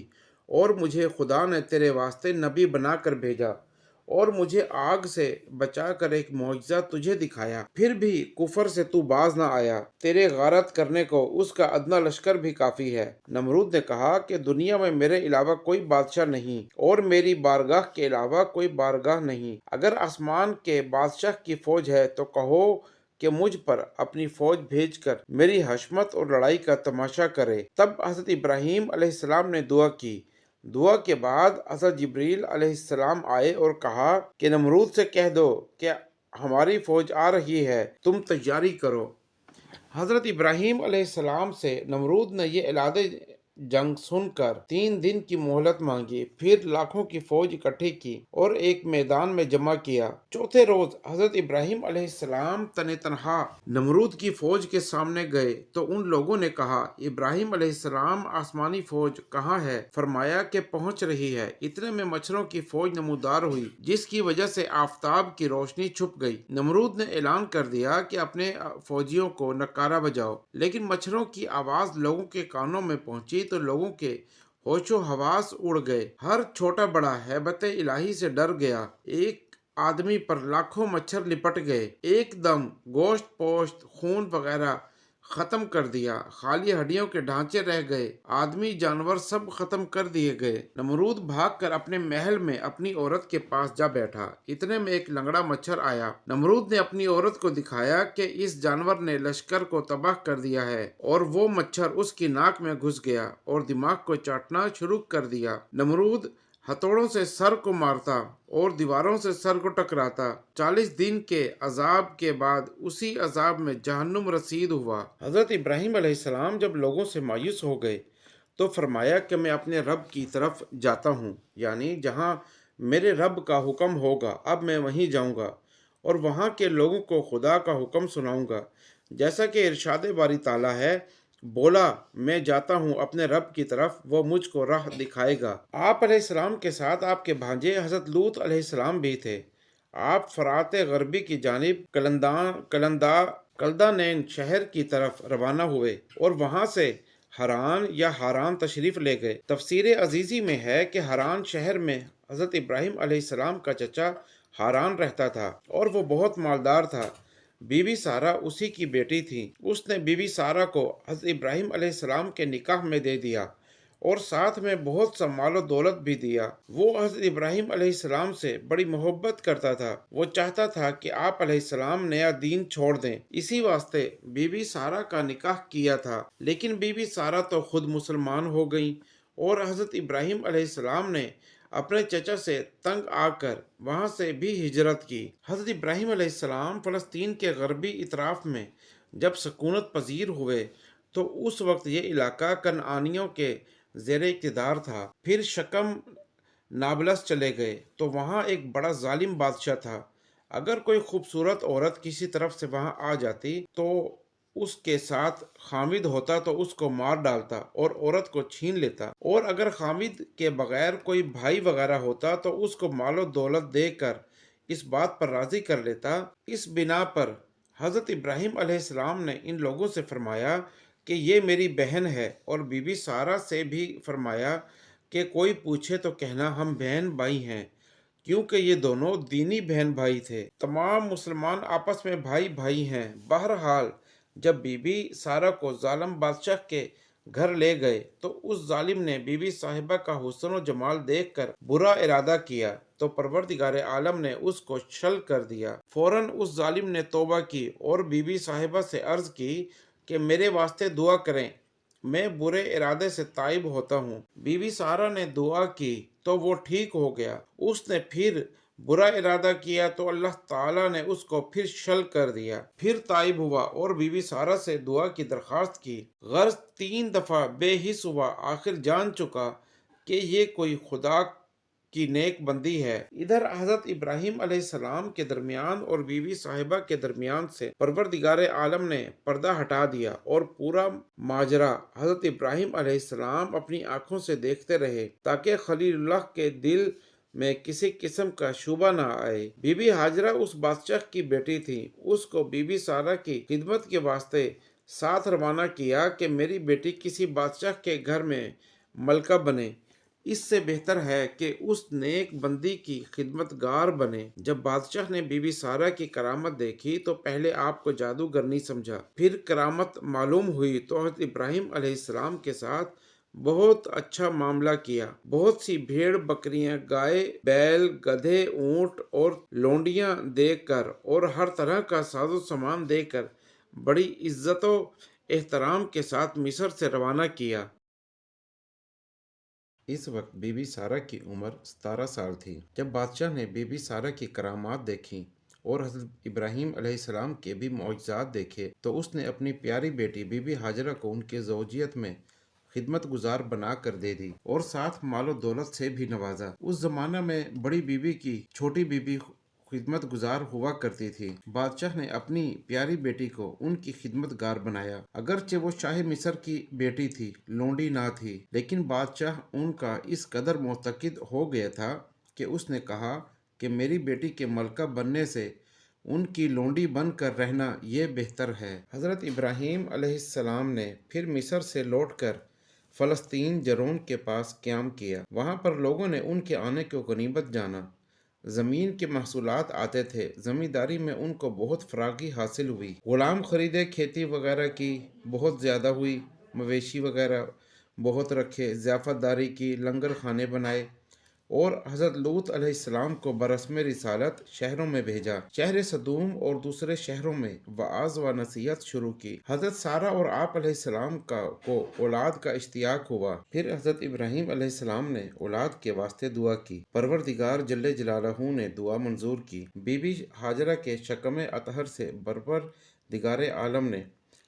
اور مجھے خدا نے تیرے واسطے نبی بنا کر بھیجا اور مجھے آگ سے بچا کر ایک معجزہ تجھے دکھایا، پھر بھی کفر سے تو باز نہ آیا۔ تیرے غارت کرنے کو اس کا ادنا لشکر بھی کافی ہے۔ نمرود نے کہا کہ دنیا میں میرے علاوہ کوئی بادشاہ نہیں اور میری بارگاہ کے علاوہ کوئی بارگاہ نہیں۔ اگر آسمان کے بادشاہ کی فوج ہے تو کہو کہ مجھ پر اپنی فوج بھیج کر میری حشمت اور لڑائی کا تماشا کرے۔ تب حضرت ابراہیم علیہ السلام نے دعا کی۔ دعا کے بعد حضرت جبریل علیہ السلام آئے اور کہا کہ نمرود سے کہہ دو کہ ہماری فوج آ رہی ہے، تم تیاری کرو۔ حضرت ابراہیم علیہ السلام سے نمرود نے یہ اعلان جنگ سن کر 3 دن کی مہلت مانگی، پھر لاکھوں کی فوج اکٹھی کی اور ایک میدان میں جمع کیا۔ چوتھے روز حضرت ابراہیم علیہ السلام تنہا نمرود کی فوج کے سامنے گئے تو ان لوگوں نے کہا، ابراہیم علیہ السلام، آسمانی فوج کہاں ہے؟ فرمایا کہ پہنچ رہی ہے۔ اتنے میں مچھروں کی فوج نمودار ہوئی جس کی وجہ سے آفتاب کی روشنی چھپ گئی۔ نمرود نے اعلان کر دیا کہ اپنے فوجیوں کو نکارہ بجاؤ، لیکن مچھروں کی آواز لوگوں کے کانوں میں پہنچی تو لوگوں کے ہوش و حواس اڑ گئے۔ ہر چھوٹا بڑا ہیبت الہی سے ڈر گیا۔ ایک آدمی پر لاکھوں مچھر لپٹ گئے۔ ایک دم گوشت پوشت خون وغیرہ ختم کر دیا، خالی ہڈیوں کے ڈھانچے رہ گئے، آدمی جانور سب ختم کر دیے گئے۔ نمرود بھاگ کر اپنے محل میں اپنی عورت کے پاس جا بیٹھا۔ اتنے میں ایک لنگڑا مچھر آیا۔ نمرود نے اپنی عورت کو دکھایا کہ اس جانور نے لشکر کو تباہ کر دیا ہے، اور وہ مچھر اس کی ناک میں گھس گیا اور دماغ کو چاٹنا شروع کر دیا۔ نمرود ہتھوڑوں سے سر کو مارتا اور دیواروں سے سر کو ٹکراتا۔ 40 دن کے عذاب کے بعد اسی عذاب میں جہنم رسید ہوا۔ حضرت ابراہیم علیہ السلام جب لوگوں سے مایوس ہو گئے تو فرمایا کہ میں اپنے رب کی طرف جاتا ہوں، یعنی جہاں میرے رب کا حکم ہوگا اب میں وہیں جاؤں گا اور وہاں کے لوگوں کو خدا کا حکم سناؤں گا، جیسا کہ ارشاد باری تعالیٰ ہے، بولا میں جاتا ہوں اپنے رب کی طرف، وہ مجھ کو راہ دکھائے گا۔ آپ علیہ السلام کے ساتھ آپ کے بھانجے حضرت لوط علیہ السلام بھی تھے۔ آپ فرات غربی کی جانب کلدانین شہر کی طرف روانہ ہوئے اور وہاں سے ہران یا ہاران تشریف لے گئے۔ تفسیر عزیزی میں ہے کہ ہران شہر میں حضرت ابراہیم علیہ السلام کا چچا ہاران رہتا تھا اور وہ بہت مالدار تھا۔ بی بی سارہ اسی کی بیٹی تھی۔ اس نے بی بی سارہ کو حضرت ابراہیم علیہ السلام کے نکاح میں دے دیا اور ساتھ میں بہت سا مال و دولت بھی دیا۔ وہ حضرت ابراہیم علیہ السلام سے بڑی محبت کرتا تھا۔ وہ چاہتا تھا کہ آپ علیہ السلام نیا دین چھوڑ دیں، اسی واسطے بی بی سارہ کا نکاح کیا تھا۔ لیکن بی بی سارہ تو خود مسلمان ہو گئیں اور حضرت ابراہیم علیہ السلام نے اپنے چچا سے تنگ آ کر وہاں سے بھی ہجرت کی۔ حضرت ابراہیم علیہ السلام فلسطین کے غربی اطراف میں جب سکونت پذیر ہوئے تو اس وقت یہ علاقہ کنعانیوں کے زیر اقتدار تھا۔ پھر شکم نابلس چلے گئے تو وہاں ایک بڑا ظالم بادشاہ تھا۔ اگر کوئی خوبصورت عورت کسی طرف سے وہاں آ جاتی تو اس کے ساتھ خامد ہوتا تو اس کو مار ڈالتا اور عورت کو چھین لیتا، اور اگر خامد کے بغیر کوئی بھائی وغیرہ ہوتا تو اس کو مال و دولت دے کر اس بات پر راضی کر لیتا۔ اس بنا پر حضرت ابراہیم علیہ السلام نے ان لوگوں سے فرمایا کہ یہ میری بہن ہے، اور بی بی سارہ سے بھی فرمایا کہ کوئی پوچھے تو کہنا ہم بہن بھائی ہیں، کیونکہ یہ دونوں دینی بہن بھائی تھے۔ تمام مسلمان آپس میں بھائی بھائی ہیں۔ بہرحال جب بی بی سارہ کو ظالم بادشاہ کے گھر لے گئے تو اس ظالم نے بی بی صاحبہ کا حسن و جمال دیکھ کر برا ارادہ کیا تو پروردگار عالم نے اس کو شل کر دیا۔ فوراً اس ظالم نے توبہ کی اور بی بی صاحبہ سے عرض کی کہ میرے واسطے دعا کریں، میں برے ارادے سے تائب ہوتا ہوں۔ بی بی سارہ نے دعا کی تو وہ ٹھیک ہو گیا۔ اس نے پھر برا ارادہ کیا تو اللہ تعالیٰ نے اس کو پھر شل کر دیا۔ پھر تائب ہوا اور بی بی سارہ سے دعا کی درخواست کی۔ غرض 3 دفعہ بے حس ہوا، آخر جان چکا کہ یہ کوئی خدا کی نیک بندی ہے۔ ادھر حضرت ابراہیم علیہ السلام کے درمیان اور بی بی صاحبہ کے درمیان سے پروردگار عالم نے پردہ ہٹا دیا اور پورا ماجرا حضرت ابراہیم علیہ السلام اپنی آنکھوں سے دیکھتے رہے تاکہ خلیل اللہ کے دل میں کسی قسم کا شبہ نہ آئے۔ بی بی ہاجرہ اس بادشاہ کی بیٹی تھی۔ اس کو بی بی سارہ کی خدمت کے واسطے ساتھ روانہ کیا کہ میری بیٹی کسی بادشاہ کے گھر میں ملکہ بنے، اس سے بہتر ہے کہ اس نیک بندی کی خدمت گار بنے۔ جب بادشاہ نے بی بی سارہ کی کرامت دیکھی تو پہلے آپ کو جادوگر نہیں سمجھا، پھر کرامت معلوم ہوئی تو حضرت ابراہیم علیہ السلام کے ساتھ بہت اچھا معاملہ کیا۔ بہت سی بھیڑ بکریاں، گائے، بیل، گدھے، اونٹ اور لونڈیاں دے کر اور ہر طرح کا ساز و سامان دے کر بڑی عزت و احترام کے ساتھ مصر سے روانہ کیا۔ اس وقت بی بی سارہ کی عمر 17 سال تھی۔ جب بادشاہ نے بی بی سارہ کی کرامات دیکھی اور حضرت ابراہیم علیہ السلام کے بھی معجزات دیکھے تو اس نے اپنی پیاری بیٹی بی بی ہاجرہ کو ان کے زوجیت میں خدمت گزار بنا کر دے دی اور ساتھ مال و دولت سے بھی نوازا۔ اس زمانہ میں بڑی بی بی کی چھوٹی بی بی خدمت گزار ہوا کرتی تھی۔ بادشاہ نے اپنی پیاری بیٹی کو ان کی خدمت گار بنایا۔ اگرچہ وہ شاہ مصر کی بیٹی تھی، لونڈی نہ تھی، لیکن بادشاہ ان کا اس قدر معتقد ہو گیا تھا کہ اس نے کہا کہ میری بیٹی کے ملکہ بننے سے ان کی لونڈی بن کر رہنا یہ بہتر ہے۔ حضرت ابراہیم علیہ السلام نے پھر مصر سے لوٹ کر فلسطین جرون کے پاس قیام کیا۔ وہاں پر لوگوں نے ان کے آنے کو غنیمت جانا زمین کے محصولات آتے تھے، زمینداری میں ان کو بہت فراغی حاصل ہوئی، غلام خریدے، کھیتی وغیرہ کی بہت زیادہ ہوئی، مویشی وغیرہ بہت رکھے، ضیافت داری کی، لنگر خانے بنائے، اور حضرت لوط علیہ السلام کو برسم رسالت شہروں میں بھیجا، شہر صدوم اور دوسرے شہروں میں وعظ و نصیحت شروع کی۔ حضرت سارہ اور آپ علیہ السلام کو اولاد کا اشتیاق ہوا، پھر حضرت ابراہیم علیہ السلام نے اولاد کے واسطے دعا کی، پروردگار جل جلالہ نے دعا منظور کی۔ بی بی ہاجرہ کے شکم اطہر سے پروردگار عالم نے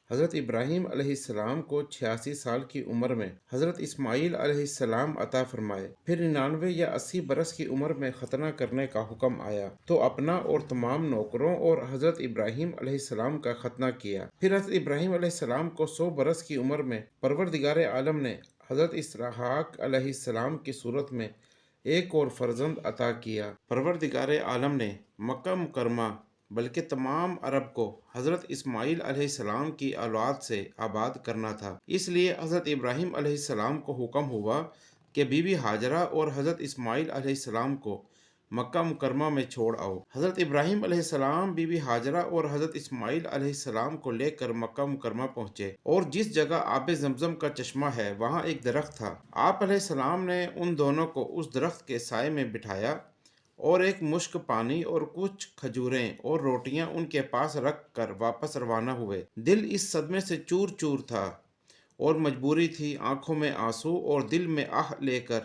حضرت ابراہیم علیہ السلام کو 86 سال کی عمر میں حضرت اسماعیل علیہ السلام عطا فرمائے، پھر 99 یا 80 برس کی عمر میں ختنہ کرنے کا حکم آیا تو اپنا اور تمام نوکروں اور حضرت ابراہیم علیہ السلام کا ختنہ کیا، پھر حضرت ابراہیم علیہ السلام کو 100 برس کی عمر میں پروردگار عالم نے حضرت اسحاق علیہ السلام کی صورت میں ایک اور فرزند عطا کیا۔ پروردگار عالم نے مکہ مکرمہ بلکہ تمام عرب کو حضرت اسماعیل علیہ السلام کی اولاد سے آباد کرنا تھا، اس لیے حضرت ابراہیم علیہ السلام کو حکم ہوا کہ بی بی ہاجرہ اور حضرت اسماعیل علیہ السلام کو مکہ مکرمہ میں چھوڑ آؤ۔ حضرت ابراہیم علیہ السلام بی بی ہاجرہ اور حضرت اسماعیل علیہ السلام کو لے کر مکہ مکرمہ پہنچے، اور جس جگہ آب زمزم کا چشمہ ہے وہاں ایک درخت تھا، آپ علیہ السلام نے ان دونوں کو اس درخت کے سائے میں بٹھایا اور ایک مشک پانی اور کچھ کھجوریں اور روٹیاں ان کے پاس رکھ کر واپس روانہ ہوئے۔ دل اس صدمے سے چور چور تھا اور مجبوری تھی، آنکھوں میں آنسو اور دل میں آہ لے کر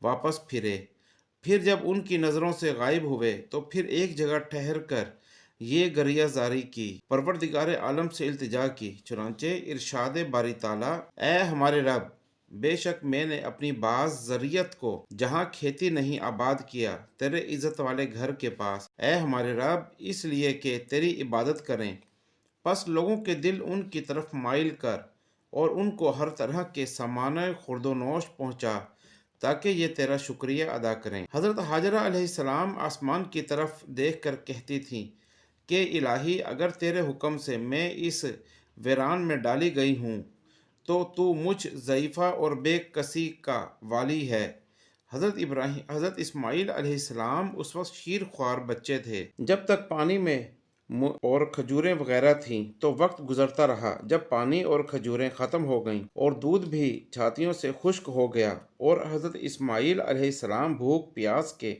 واپس پھرے۔ پھر جب ان کی نظروں سے غائب ہوئے تو پھر ایک جگہ ٹھہر کر یہ گریہ زاری کی، پروردگار عالم سے التجا کی، چنانچہ ارشاد باری تعالیٰ: اے ہمارے رب، بے شک میں نے اپنی بعض ذریت کو جہاں کھیتی نہیں آباد کیا، تیرے عزت والے گھر کے پاس، اے ہمارے رب، اس لیے کہ تیری عبادت کریں، پس لوگوں کے دل ان کی طرف مائل کر اور ان کو ہر طرح کے سامان خورد و نوش پہنچا تاکہ یہ تیرا شکریہ ادا کریں۔ حضرت ہاجرہ علیہ السلام آسمان کی طرف دیکھ کر کہتی تھیں کہ الہی، اگر تیرے حکم سے میں اس ویران میں ڈالی گئی ہوں تو مجھ ضعیفہ اور بے کسی کا والی ہے۔ حضرت اسماعیل علیہ السلام اس وقت شیر خوار بچے تھے۔ جب تک پانی میں اور کھجوریں وغیرہ تھیں تو وقت گزرتا رہا، جب پانی اور کھجوریں ختم ہو گئیں اور دودھ بھی چھاتیوں سے خشک ہو گیا اور حضرت اسماعیل علیہ السلام بھوک پیاس کے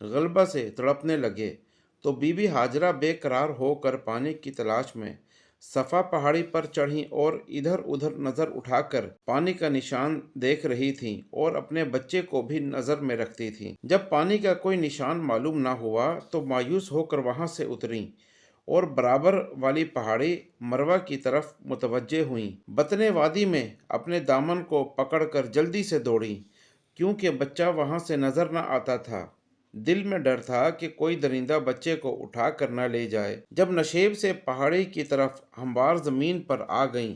غلبہ سے تڑپنے لگے تو بی بی ہاجرہ بے قرار ہو کر پانی کی تلاش میں صفا پہاڑی پر چڑھیں اور ادھر ادھر نظر اٹھا کر پانی کا نشان دیکھ رہی تھیں اور اپنے بچے کو بھی نظر میں رکھتی تھیں۔ جب پانی کا کوئی نشان معلوم نہ ہوا تو مایوس ہو کر وہاں سے اتریں اور برابر والی پہاڑی مروہ کی طرف متوجہ ہوئیں۔ بطن وادی میں اپنے دامن کو پکڑ کر جلدی سے دوڑیں، کیونکہ بچہ وہاں سے نظر نہ آتا تھا۔ دل میں ڈر تھا کہ کوئی درندہ بچے کو اٹھا کر نہ لے جائے۔ جب نشیب سے پہاڑی کی طرف ہموار زمین پر آ گئیں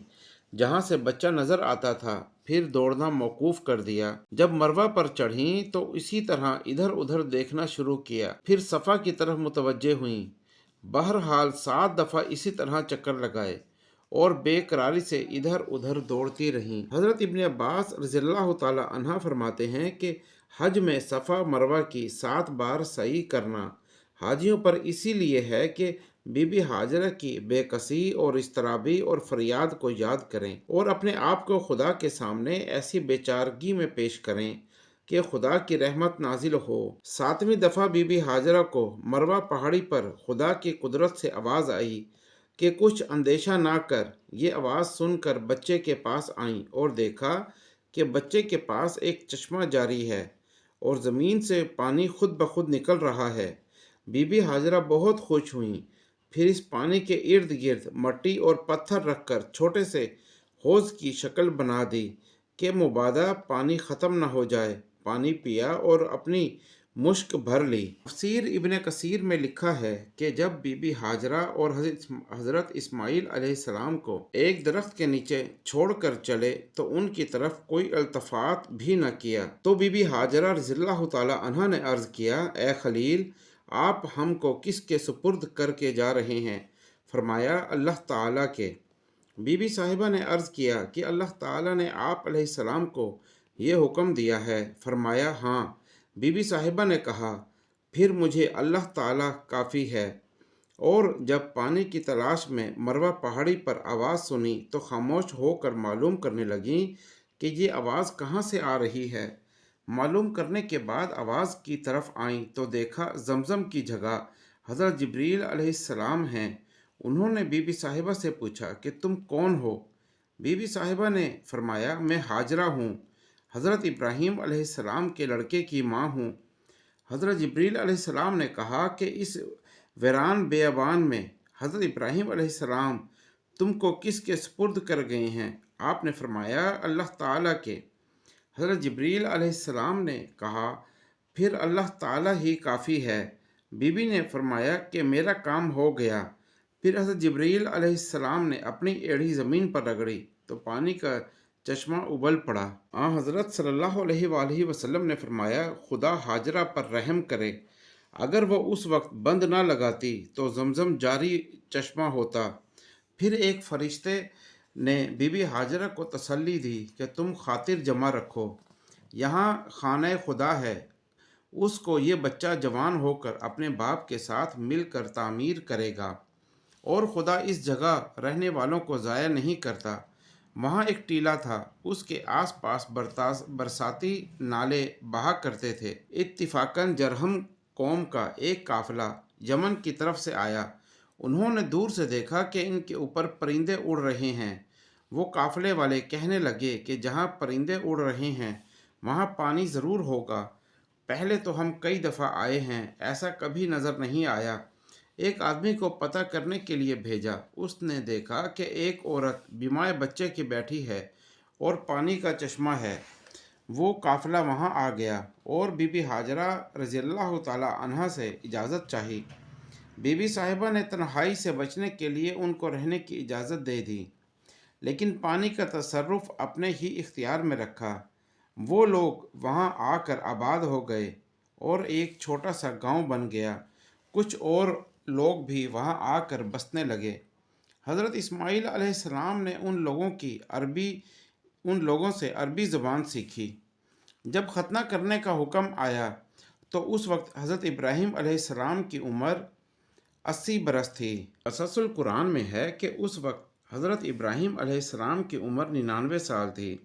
جہاں سے بچہ نظر آتا تھا، پھر دوڑنا موقوف کر دیا۔ جب مروہ پر چڑھیں تو اسی طرح ادھر ادھر دیکھنا شروع کیا، پھر صفا کی طرف متوجہ ہوئیں۔ بہرحال 7 دفعہ اسی طرح چکر لگائے اور بے قراری سے ادھر ادھر دوڑتی رہیں۔ حضرت ابن عباس رضی اللہ تعالیٰ عنہ فرماتے ہیں کہ حج میں صفا مروہ کی 7 بار سعی کرنا حاجیوں پر اسی لیے ہے کہ بی بی ہاجرہ کی بے کسی اور اضطرابی اور فریاد کو یاد کریں اور اپنے آپ کو خدا کے سامنے ایسی بے چارگی میں پیش کریں کہ خدا کی رحمت نازل ہو۔ 7ویں دفعہ بی بی ہاجرہ کو مروہ پہاڑی پر خدا کی قدرت سے آواز آئی کہ کچھ اندیشہ نہ کر۔ یہ آواز سن کر بچے کے پاس آئیں اور دیکھا کہ بچے کے پاس ایک چشمہ جاری ہے اور زمین سے پانی خود بخود نکل رہا ہے۔ بی بی ہاجرہ بہت خوش ہوئیں، پھر اس پانی کے ارد گرد مٹی اور پتھر رکھ کر چھوٹے سے حوض کی شکل بنا دی کہ مبادا پانی ختم نہ ہو جائے۔ پانی پیا اور اپنی مشک بھر لی۔ تفسیر ابن کثیر میں لکھا ہے کہ جب بی بی ہاجرہ اور حضرت اسماعیل علیہ السلام کو ایک درخت کے نیچے چھوڑ کر چلے تو ان کی طرف کوئی التفات بھی نہ کیا، تو بی بی ہاجرہ رضی اللہ تعالیٰ عنہ نے عرض کیا: اے خلیل، آپ ہم کو کس کے سپرد کر کے جا رہے ہیں؟ فرمایا: اللہ تعالیٰ کے۔ بی بی صاحبہ نے عرض کیا کہ اللہ تعالیٰ نے آپ علیہ السلام کو یہ حکم دیا ہے؟ فرمایا: ہاں۔ بی بی صاحبہ نے کہا: پھر مجھے اللہ تعالیٰ کافی ہے۔ اور جب پانی کی تلاش میں مروہ پہاڑی پر آواز سنی تو خاموش ہو کر معلوم کرنے لگیں کہ یہ آواز کہاں سے آ رہی ہے۔ معلوم کرنے کے بعد آواز کی طرف آئیں تو دیکھا زمزم کی جگہ حضرت جبریل علیہ السلام ہیں۔ انہوں نے بی بی صاحبہ سے پوچھا کہ تم کون ہو؟ بی بی صاحبہ نے فرمایا میں ہاجرہ ہوں، حضرت ابراہیم علیہ السلام کے لڑکے کی ماں ہوں۔ حضرت جبریل علیہ السلام نے کہا کہ اس ویران بیابان میں حضرت ابراہیم علیہ السلام تم کو کس کے سپرد کر گئے ہیں؟ آپ نے فرمایا اللہ تعالیٰ کے۔ حضرت جبریل علیہ السلام نے کہا پھر اللہ تعالیٰ ہی کافی ہے۔ بی بی نے فرمایا کہ میرا کام ہو گیا۔ پھر حضرت جبریل علیہ السلام نے اپنی ایڑی زمین پر رگڑی تو پانی کا چشمہ ابل پڑا۔ حضرت صلی اللہ علیہ وآلہ وسلم نے فرمایا خدا ہاجرہ پر رحم کرے، اگر وہ اس وقت بند نہ لگاتی تو زمزم جاری چشمہ ہوتا۔ پھر ایک فرشتے نے بی بی ہاجرہ کو تسلی دی کہ تم خاطر جمع رکھو، یہاں خانہ خدا ہے، اس کو یہ بچہ جوان ہو کر اپنے باپ کے ساتھ مل کر تعمیر کرے گا، اور خدا اس جگہ رہنے والوں کو ضائع نہیں کرتا۔ وہاں ایک ٹیلہ تھا، اس کے آس پاس برساتی نالے بہا کرتے تھے۔ اتفاقاً جرہم قوم کا ایک قافلہ یمن کی طرف سے آیا۔ انہوں نے دور سے دیکھا کہ ان کے اوپر پرندے اڑ رہے ہیں۔ وہ قافلے والے کہنے لگے کہ جہاں پرندے اڑ رہے ہیں وہاں پانی ضرور ہوگا، پہلے تو ہم کئی دفعہ آئے ہیں، ایسا کبھی نظر نہیں آیا۔ ایک آدمی کو پتہ کرنے کے لیے بھیجا، اس نے دیکھا کہ ایک عورت بیمائے بچے کی بیٹھی ہے اور پانی کا چشمہ ہے۔ وہ قافلہ وہاں آ گیا اور بی بی ہاجرہ رضی اللہ تعالی عنہا سے اجازت چاہی۔ بی بی صاحبہ نے تنہائی سے بچنے کے لیے ان کو رہنے کی اجازت دے دی، لیکن پانی کا تصرف اپنے ہی اختیار میں رکھا۔ وہ لوگ وہاں آ کر آباد ہو گئے اور ایک چھوٹا سا گاؤں بن گیا۔ کچھ اور لوگ بھی وہاں آ کر بسنے لگے۔ حضرت اسماعیل علیہ السلام نے ان لوگوں سے عربی زبان سیکھی۔ جب ختنہ کرنے کا حکم آیا تو اس وقت حضرت ابراہیم علیہ السلام کی عمر 80 برس تھی۔ قصص القرآن میں ہے کہ اس وقت حضرت ابراہیم علیہ السلام کی عمر 99 سال تھی۔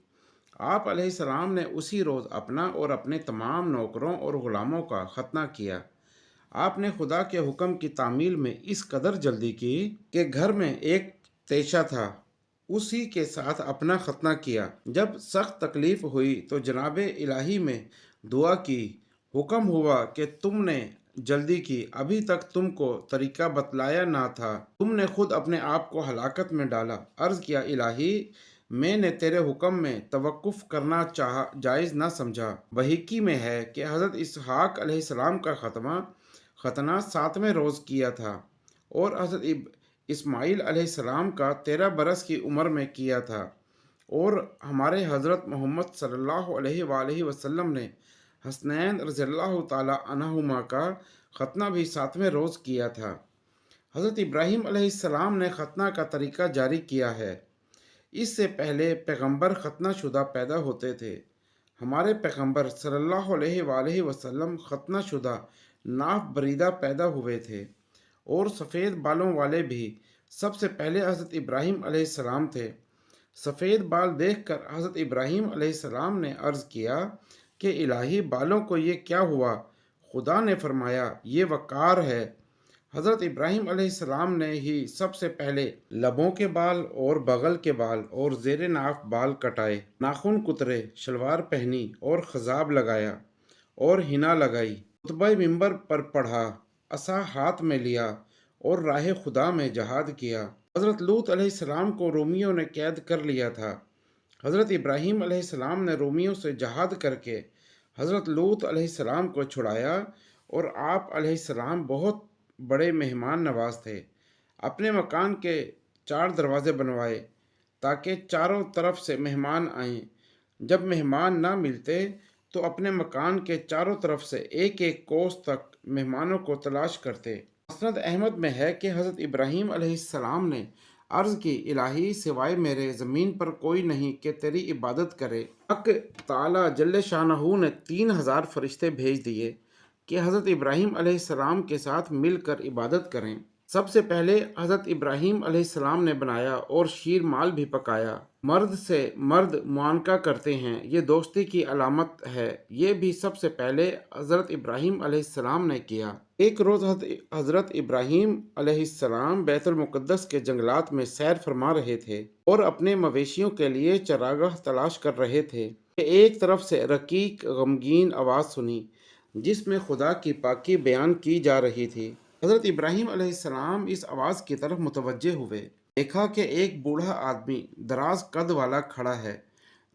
آپ علیہ السلام نے اسی روز اپنا اور اپنے تمام نوکروں اور غلاموں کا ختنہ کیا۔ آپ نے خدا کے حکم کی تعمیل میں اس قدر جلدی کی کہ گھر میں ایک تیشہ تھا، اسی کے ساتھ اپنا ختنہ کیا۔ جب سخت تکلیف ہوئی تو جناب الہی میں دعا کی، حکم ہوا کہ تم نے جلدی کی، ابھی تک تم کو طریقہ بتلایا نہ تھا، تم نے خود اپنے آپ کو ہلاکت میں ڈالا۔ عرض کیا الہی میں نے تیرے حکم میں توقف کرنا جائز نہ سمجھا۔ بحقی میں ہے کہ حضرت اسحاق علیہ السلام کا ختنہ 7ویں روز کیا تھا اور حضرت اسماعیل علیہ السلام کا 13 برس کی عمر میں کیا تھا، اور ہمارے حضرت محمد صلی اللہ علیہ وآلہ وسلم نے حسنین رضی اللہ تعالی عنہما کا ختنہ بھی 7ویں روز کیا تھا۔ حضرت ابراہیم علیہ السلام نے ختنہ کا طریقہ جاری کیا ہے۔ اس سے پہلے پیغمبر ختنہ شدہ پیدا ہوتے تھے۔ ہمارے پیغمبر صلی اللہ علیہ وآلہ وسلم ختنہ شدہ ناف بریدہ پیدا ہوئے تھے، اور سفید بالوں والے بھی سب سے پہلے حضرت ابراہیم علیہ السلام تھے۔ سفید بال دیکھ کر حضرت ابراہیم علیہ السلام نے عرض کیا کہ الہی بالوں کو یہ کیا ہوا؟ خدا نے فرمایا یہ وقار ہے۔ حضرت ابراہیم علیہ السلام نے ہی سب سے پہلے لبوں کے بال اور بغل کے بال اور زیر ناف بال کٹائے، ناخن کترے، شلوار پہنی اور خضاب لگایا اور حنا لگائی، خطبہ منبر پر پڑھا، عصا ہاتھ میں لیا اور راہ خدا میں جہاد کیا۔ حضرت لوط علیہ السلام کو رومیوں نے قید کر لیا تھا۔ حضرت ابراہیم علیہ السلام نے رومیوں سے جہاد کر کے حضرت لوط علیہ السلام کو چھڑایا، اور آپ علیہ السلام بہت بڑے مہمان نواز تھے۔ اپنے مکان کے 4 دروازے بنوائے تاکہ چاروں طرف سے مہمان آئیں۔ جب مہمان نہ ملتے تو اپنے مکان کے چاروں طرف سے ایک ایک کوس تک مہمانوں کو تلاش کرتے۔ مسند احمد میں ہے کہ حضرت ابراہیم علیہ السلام نے عرض کی الہی سوائے میرے زمین پر کوئی نہیں کہ تیری عبادت کرے۔ حق تعالی جل شانہ نے 3000 فرشتے بھیج دیے کہ حضرت ابراہیم علیہ السلام کے ساتھ مل کر عبادت کریں۔ سب سے پہلے حضرت ابراہیم علیہ السلام نے بنایا اور شیر مال بھی پکایا۔ مرد سے مرد معانقہ کرتے ہیں، یہ دوستی کی علامت ہے۔ یہ بھی سب سے پہلے حضرت ابراہیم علیہ السلام نے کیا۔ ایک روز حضرت ابراہیم علیہ السلام بیت المقدس کے جنگلات میں سیر فرما رہے تھے اور اپنے مویشیوں کے لیے چراگاہ تلاش کر رہے تھے کہ ایک طرف سے رقیق غمگین آواز سنی جس میں خدا کی پاکی بیان کی جا رہی تھی۔ حضرت ابراہیم علیہ السلام اس آواز کی طرف متوجہ ہوئے۔ دیکھا کہ ایک بوڑھا آدمی دراز قد والا کھڑا ہے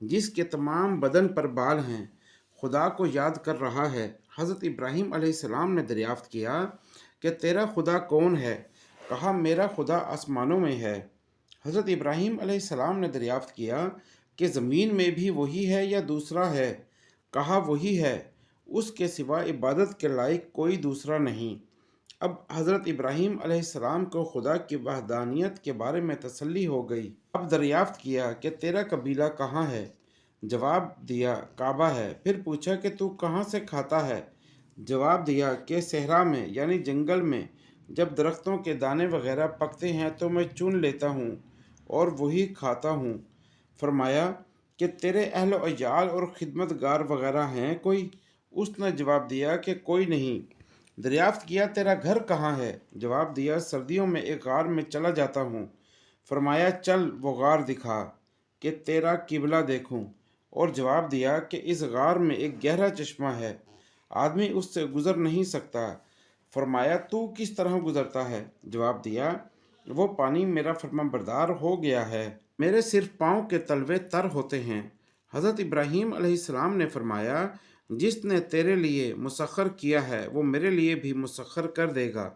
جس کے تمام بدن پر بال ہیں، خدا کو یاد کر رہا ہے۔ حضرت ابراہیم علیہ السلام نے دریافت کیا کہ تیرا خدا کون ہے؟ کہا میرا خدا آسمانوں میں ہے۔ حضرت ابراہیم علیہ السلام نے دریافت کیا کہ زمین میں بھی وہی ہے یا دوسرا ہے؟ کہا وہی ہے، اس کے سوا عبادت کے لائق کوئی دوسرا نہیں۔ اب حضرت ابراہیم علیہ السلام کو خدا کی وحدانیت کے بارے میں تسلی ہو گئی۔ اب دریافت کیا کہ تیرا قبیلہ کہاں ہے؟ جواب دیا کعبہ ہے۔ پھر پوچھا کہ تو کہاں سے کھاتا ہے؟ جواب دیا کہ صحرا میں یعنی جنگل میں جب درختوں کے دانے وغیرہ پکتے ہیں تو میں چن لیتا ہوں اور وہی کھاتا ہوں۔ فرمایا کہ تیرے اہل و عیال اور خدمت گار وغیرہ ہیں کوئی؟ اس نے جواب دیا کہ کوئی نہیں۔ دریافت کیا تیرا گھر کہاں ہے؟ جواب دیا سردیوں میں ایک غار میں چلا جاتا ہوں۔ فرمایا چل وہ غار دکھا کہ تیرا قبلہ دیکھوں، اور جواب دیا کہ اس غار میں ایک گہرا چشمہ ہے، آدمی اس سے گزر نہیں سکتا۔ فرمایا تو کس طرح گزرتا ہے؟ جواب دیا وہ پانی میرا فرمان بردار ہو گیا ہے، میرے صرف پاؤں کے تلوے تر ہوتے ہیں۔ حضرت ابراہیم علیہ السلام نے فرمایا جس نے تیرے لیے مسخر کیا ہے وہ میرے لیے بھی مسخر کر دے گا۔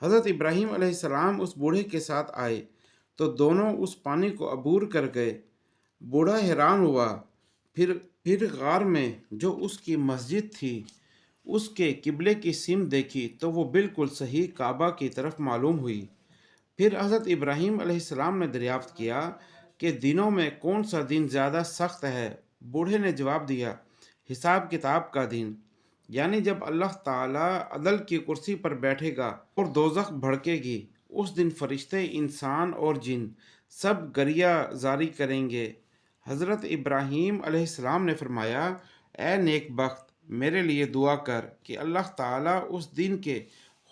حضرت ابراہیم علیہ السلام اس بوڑھے کے ساتھ آئے تو دونوں اس پانی کو عبور کر گئے۔ بوڑھا حیران ہوا، پھر غار میں جو اس کی مسجد تھی اس کے قبلے کی سمت دیکھی تو وہ بالکل صحیح کعبہ کی طرف معلوم ہوئی۔ پھر حضرت ابراہیم علیہ السلام نے دریافت کیا کہ دنوں میں کون سا دن زیادہ سخت ہے؟ بوڑھے نے جواب دیا حساب کتاب کا دن، یعنی جب اللہ تعالیٰ عدل کی کرسی پر بیٹھے گا اور دوزخ بھڑکے گی، اس دن فرشتے انسان اور جن سب گریہ زاری کریں گے۔ حضرت ابراہیم علیہ السلام نے فرمایا اے نیک بخت، میرے لیے دعا کر کہ اللہ تعالیٰ اس دن کے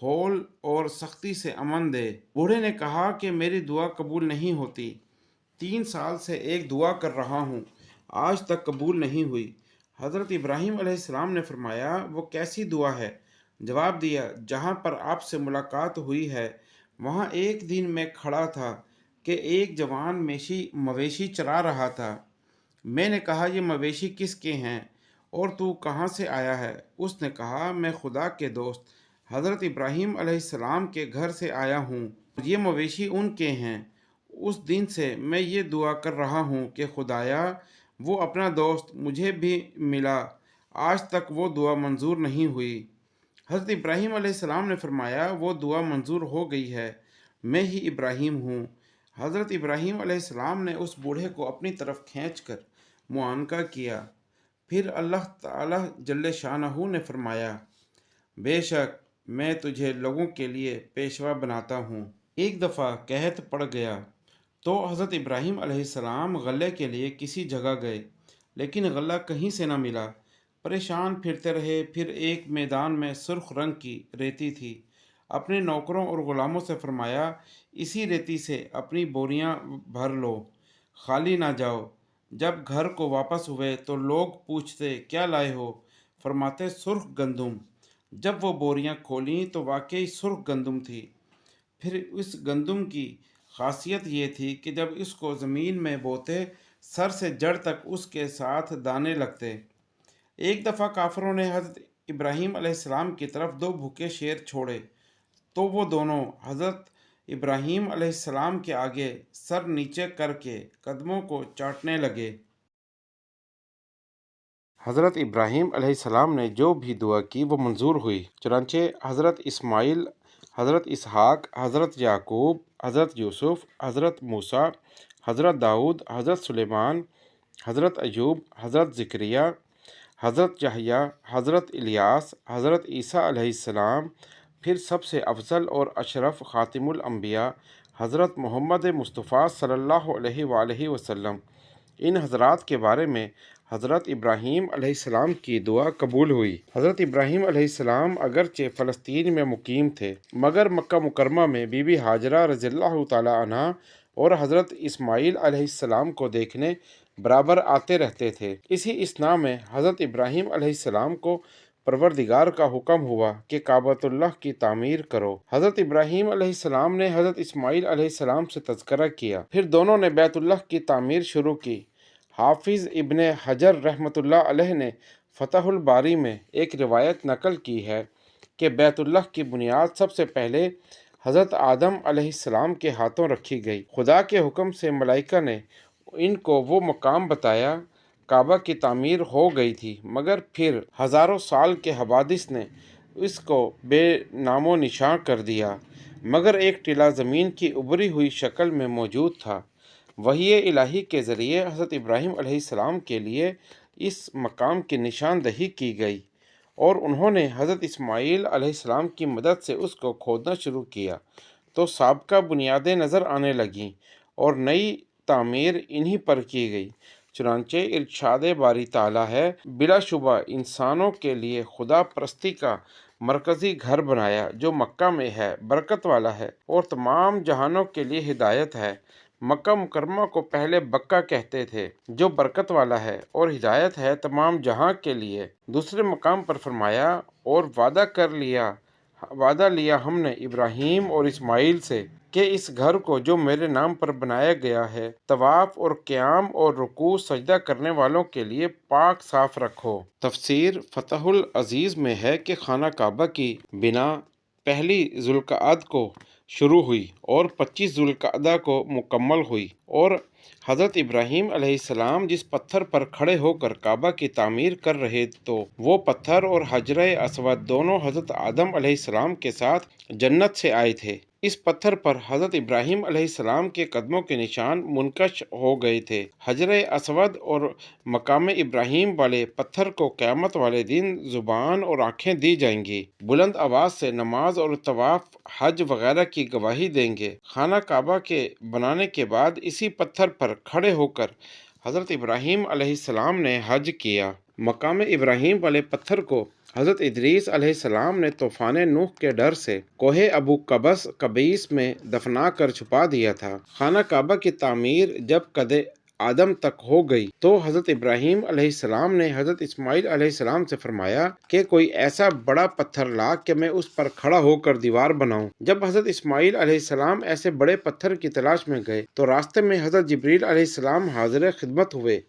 ہول اور سختی سے امن دے۔ بوڑھے نے کہا کہ میری دعا قبول نہیں ہوتی، 3 سال سے ایک دعا کر رہا ہوں، آج تک قبول نہیں ہوئی۔ حضرت ابراہیم علیہ السلام نے فرمایا وہ کیسی دعا ہے؟ جواب دیا جہاں پر آپ سے ملاقات ہوئی ہے وہاں ایک دن میں کھڑا تھا کہ ایک جوان مویشی چرا رہا تھا۔ میں نے کہا یہ مویشی کس کے ہیں اور تو کہاں سے آیا ہے؟ اس نے کہا میں خدا کے دوست حضرت ابراہیم علیہ السلام کے گھر سے آیا ہوں، یہ مویشی ان کے ہیں۔ اس دن سے میں یہ دعا کر رہا ہوں کہ خدایا وہ اپنا دوست مجھے بھی ملا، آج تک وہ دعا منظور نہیں ہوئی۔ حضرت ابراہیم علیہ السلام نے فرمایا وہ دعا منظور ہو گئی ہے، میں ہی ابراہیم ہوں۔ حضرت ابراہیم علیہ السلام نے اس بوڑھے کو اپنی طرف کھینچ کر معانقہ کیا۔ پھر اللہ تعالیٰ جل شانہ نے فرمایا بے شک میں تجھے لوگوں کے لیے پیشوا بناتا ہوں۔ ایک دفعہ قحط پڑ گیا تو حضرت ابراہیم علیہ السلام غلے کے لیے کسی جگہ گئے لیکن غلہ کہیں سے نہ ملا۔ پریشان پھرتے رہے۔ پھر ایک میدان میں سرخ رنگ کی ریتی تھی۔ اپنے نوکروں اور غلاموں سے فرمایا اسی ریتی سے اپنی بوریاں بھر لو، خالی نہ جاؤ۔ جب گھر کو واپس ہوئے تو لوگ پوچھتے کیا لائے ہو؟ فرماتے سرخ گندم۔ جب وہ بوریاں کھولیں تو واقعی سرخ گندم تھی۔ پھر اس گندم کی خاصیت یہ تھی کہ جب اس کو زمین میں بوتے سر سے جڑ تک اس کے ساتھ دانے لگتے۔ ایک دفعہ کافروں نے حضرت ابراہیم علیہ السلام کی طرف 2 بھوکے شیر چھوڑے تو وہ دونوں حضرت ابراہیم علیہ السلام کے آگے سر نیچے کر کے قدموں کو چاٹنے لگے۔ حضرت ابراہیم علیہ السلام نے جو بھی دعا کی وہ منظور ہوئی، چنانچہ حضرت اسماعیل، حضرت اسحاق، حضرت یعقوب، حضرت یوسف، حضرت موسیٰ، حضرت داؤد، حضرت سلیمان، حضرت ایوب، حضرت زکریا، حضرت یحییٰ، حضرت الیاس، حضرت عیسیٰ علیہ السلام، پھر سب سے افضل اور اشرف خاتم الانبیاء حضرت محمد مصطفیٰ صلی اللہ علیہ وآلہ وسلم، ان حضرات کے بارے میں حضرت ابراہیم علیہ السلام کی دعا قبول ہوئی۔ حضرت ابراہیم علیہ السلام اگرچہ فلسطین میں مقیم تھے، مگر مکہ مکرمہ میں بی بی ہاجرہ رضی اللہ تعالی عنہا اور حضرت اسماعیل علیہ السلام کو دیکھنے برابر آتے رہتے تھے۔ اسی اثنا میں حضرت ابراہیم علیہ السلام کو پروردگار کا حکم ہوا کہ کعبۃ اللہ کی تعمیر کرو۔ حضرت ابراہیم علیہ السلام نے حضرت اسماعیل علیہ السلام سے تذکرہ کیا، پھر دونوں نے بیت اللہ کی تعمیر شروع کی۔ حافظ ابن حجر رحمۃ اللہ علیہ نے فتح الباری میں ایک روایت نقل کی ہے کہ بیت اللہ کی بنیاد سب سے پہلے حضرت آدم علیہ السلام کے ہاتھوں رکھی گئی۔ خدا کے حکم سے ملائکہ نے ان کو وہ مقام بتایا، کعبہ کی تعمیر ہو گئی تھی، مگر پھر ہزاروں سال کے حوادث نے اس کو بے نام و نشاں کر دیا، مگر ایک ٹیلہ زمین کی ابری ہوئی شکل میں موجود تھا۔ وحی الہی کے ذریعے حضرت ابراہیم علیہ السلام کے لیے اس مقام کی نشاندہی کی گئی اور انہوں نے حضرت اسماعیل علیہ السلام کی مدد سے اس کو کھودنا شروع کیا تو سابقہ بنیادیں نظر آنے لگیں اور نئی تعمیر انہی پر کی گئی۔ چنانچہ ارشاد باری تعالیٰ ہے، بلا شبہ انسانوں کے لیے خدا پرستی کا مرکزی گھر بنایا جو مکہ میں ہے، برکت والا ہے اور تمام جہانوں کے لیے ہدایت ہے۔ مکہ مکرمہ کو پہلے بکہ کہتے تھے جو برکت والا ہے اور ہدایت ہے تمام جہاں کے لیے۔ دوسرے مقام پر فرمایا، اور وعدہ لیا ہم نے ابراہیم اور اسماعیل سے کہ اس گھر کو جو میرے نام پر بنایا گیا ہے، طواف اور قیام اور رکوع سجدہ کرنے والوں کے لیے پاک صاف رکھو۔ تفسیر فتح العزیز میں ہے کہ خانہ کعبہ کی بنا پہلی ذوالقعدہ کو شروع ہوئی اور 25 ذوالقعدہ کو مکمل ہوئی، اور حضرت ابراہیم علیہ السلام جس پتھر پر کھڑے ہو کر کعبہ کی تعمیر کر رہے تو وہ پتھر اور حجرہ اسود دونوں حضرت آدم علیہ السلام کے ساتھ جنت سے آئے تھے۔ اس پتھر پر حضرت ابراہیم علیہ السلام کے قدموں کے نشان منقش ہو گئے تھے۔ حجرہ اسود اور مقام ابراہیم والے پتھر کو قیامت والے دن زبان اور آنکھیں دی جائیں گی، بلند آواز سے نماز اور طواف، حج وغیرہ کی گواہی دیں گے۔ خانہ کعبہ کے بنانے کے بعد اسی پتھر پر کھڑے ہو کر حضرت ابراہیم علیہ السلام نے حج کیا۔ مقام ابراہیم والے پتھر کو حضرت ادریس علیہ السلام نے طوفان نوح کے ڈر سے کوہ ابو قبیس میں دفنا کر چھپا دیا تھا۔ خانہ کعبہ کی تعمیر جب قد آدم تک ہو گئی تو حضرت ابراہیم علیہ السلام نے حضرت اسماعیل علیہ السلام سے فرمایا کہ کوئی ایسا بڑا پتھر لا کہ میں اس پر کھڑا ہو کر دیوار بناؤں۔ جب حضرت اسماعیل علیہ السلام ایسے بڑے پتھر کی تلاش میں گئے تو راستے میں حضرت جبریل علیہ السلام حاضر خدمت ہوئے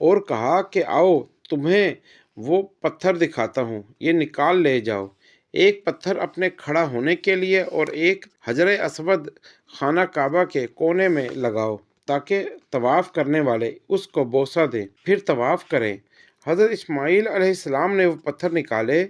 اور کہا کہ آؤ تمہیں وہ پتھر دکھاتا ہوں، یہ نکال لے جاؤ۔ ایک پتھر اپنے کھڑا ہونے کے لیے اور ایک حجر اسود خانہ کعبہ کے کونے میں لگاؤ تاکہ طواف کرنے والے اس کو بوسہ دیں، پھر طواف کریں۔ حضرت اسماعیل علیہ السلام نے وہ پتھر نکالے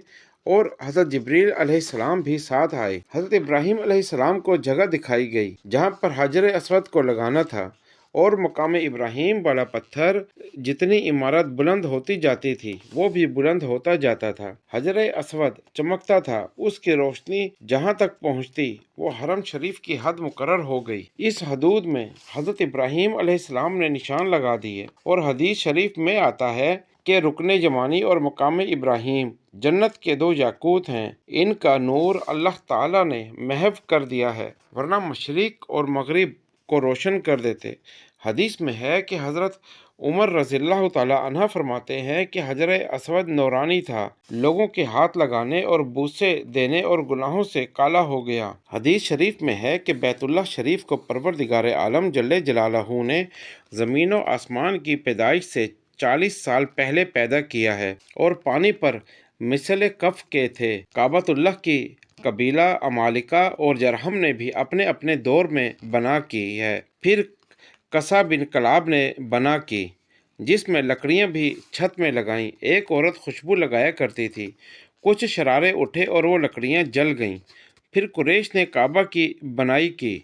اور حضرت جبریل علیہ السلام بھی ساتھ آئے۔ حضرت ابراہیم علیہ السلام کو جگہ دکھائی گئی جہاں پر حجر اسود کو لگانا تھا، اور مقام ابراہیم والا پتھر جتنی عمارت بلند ہوتی جاتی تھی وہ بھی بلند ہوتا جاتا تھا۔ حجر اسود چمکتا تھا، اس کی روشنی جہاں تک پہنچتی وہ حرم شریف کی حد مقرر ہو گئی۔ اس حدود میں حضرت ابراہیم علیہ السلام نے نشان لگا دیے، اور حدیث شریف میں آتا ہے کہ رکن یمانی اور مقام ابراہیم جنت کے دو یاقوت ہیں، ان کا نور اللہ تعالیٰ نے محو کر دیا ہے ورنہ مشرق اور مغرب کو روشن کر دیتے۔ حدیث میں ہے کہ حضرت عمر رضی اللہ تعالی عنہ فرماتے ہیں کہ حجر اسود نورانی تھا، لوگوں کے ہاتھ لگانے اور بوسے دینے اور گناہوں سے کالا ہو گیا۔ حدیث شریف میں ہے کہ بیت اللہ شریف کو پروردگار عالم جل جلالہ نے زمین و آسمان کی پیدائش سے 40 سال پہلے پیدا کیا ہے اور پانی پر مثل کف کے تھے۔ کعبۃ اللہ کی قبیلہ عمالقہ اور جرہم نے بھی اپنے اپنے دور میں بنا کی ہے، پھر قصہ بن کلاب نے بنا کی، جس میں لکڑیاں بھی چھت میں لگائیں۔ ایک عورت خوشبو لگایا کرتی تھی، کچھ شرارے اٹھے اور وہ لکڑیاں جل گئیں۔ پھر قریش نے کعبہ کی بنائی کی۔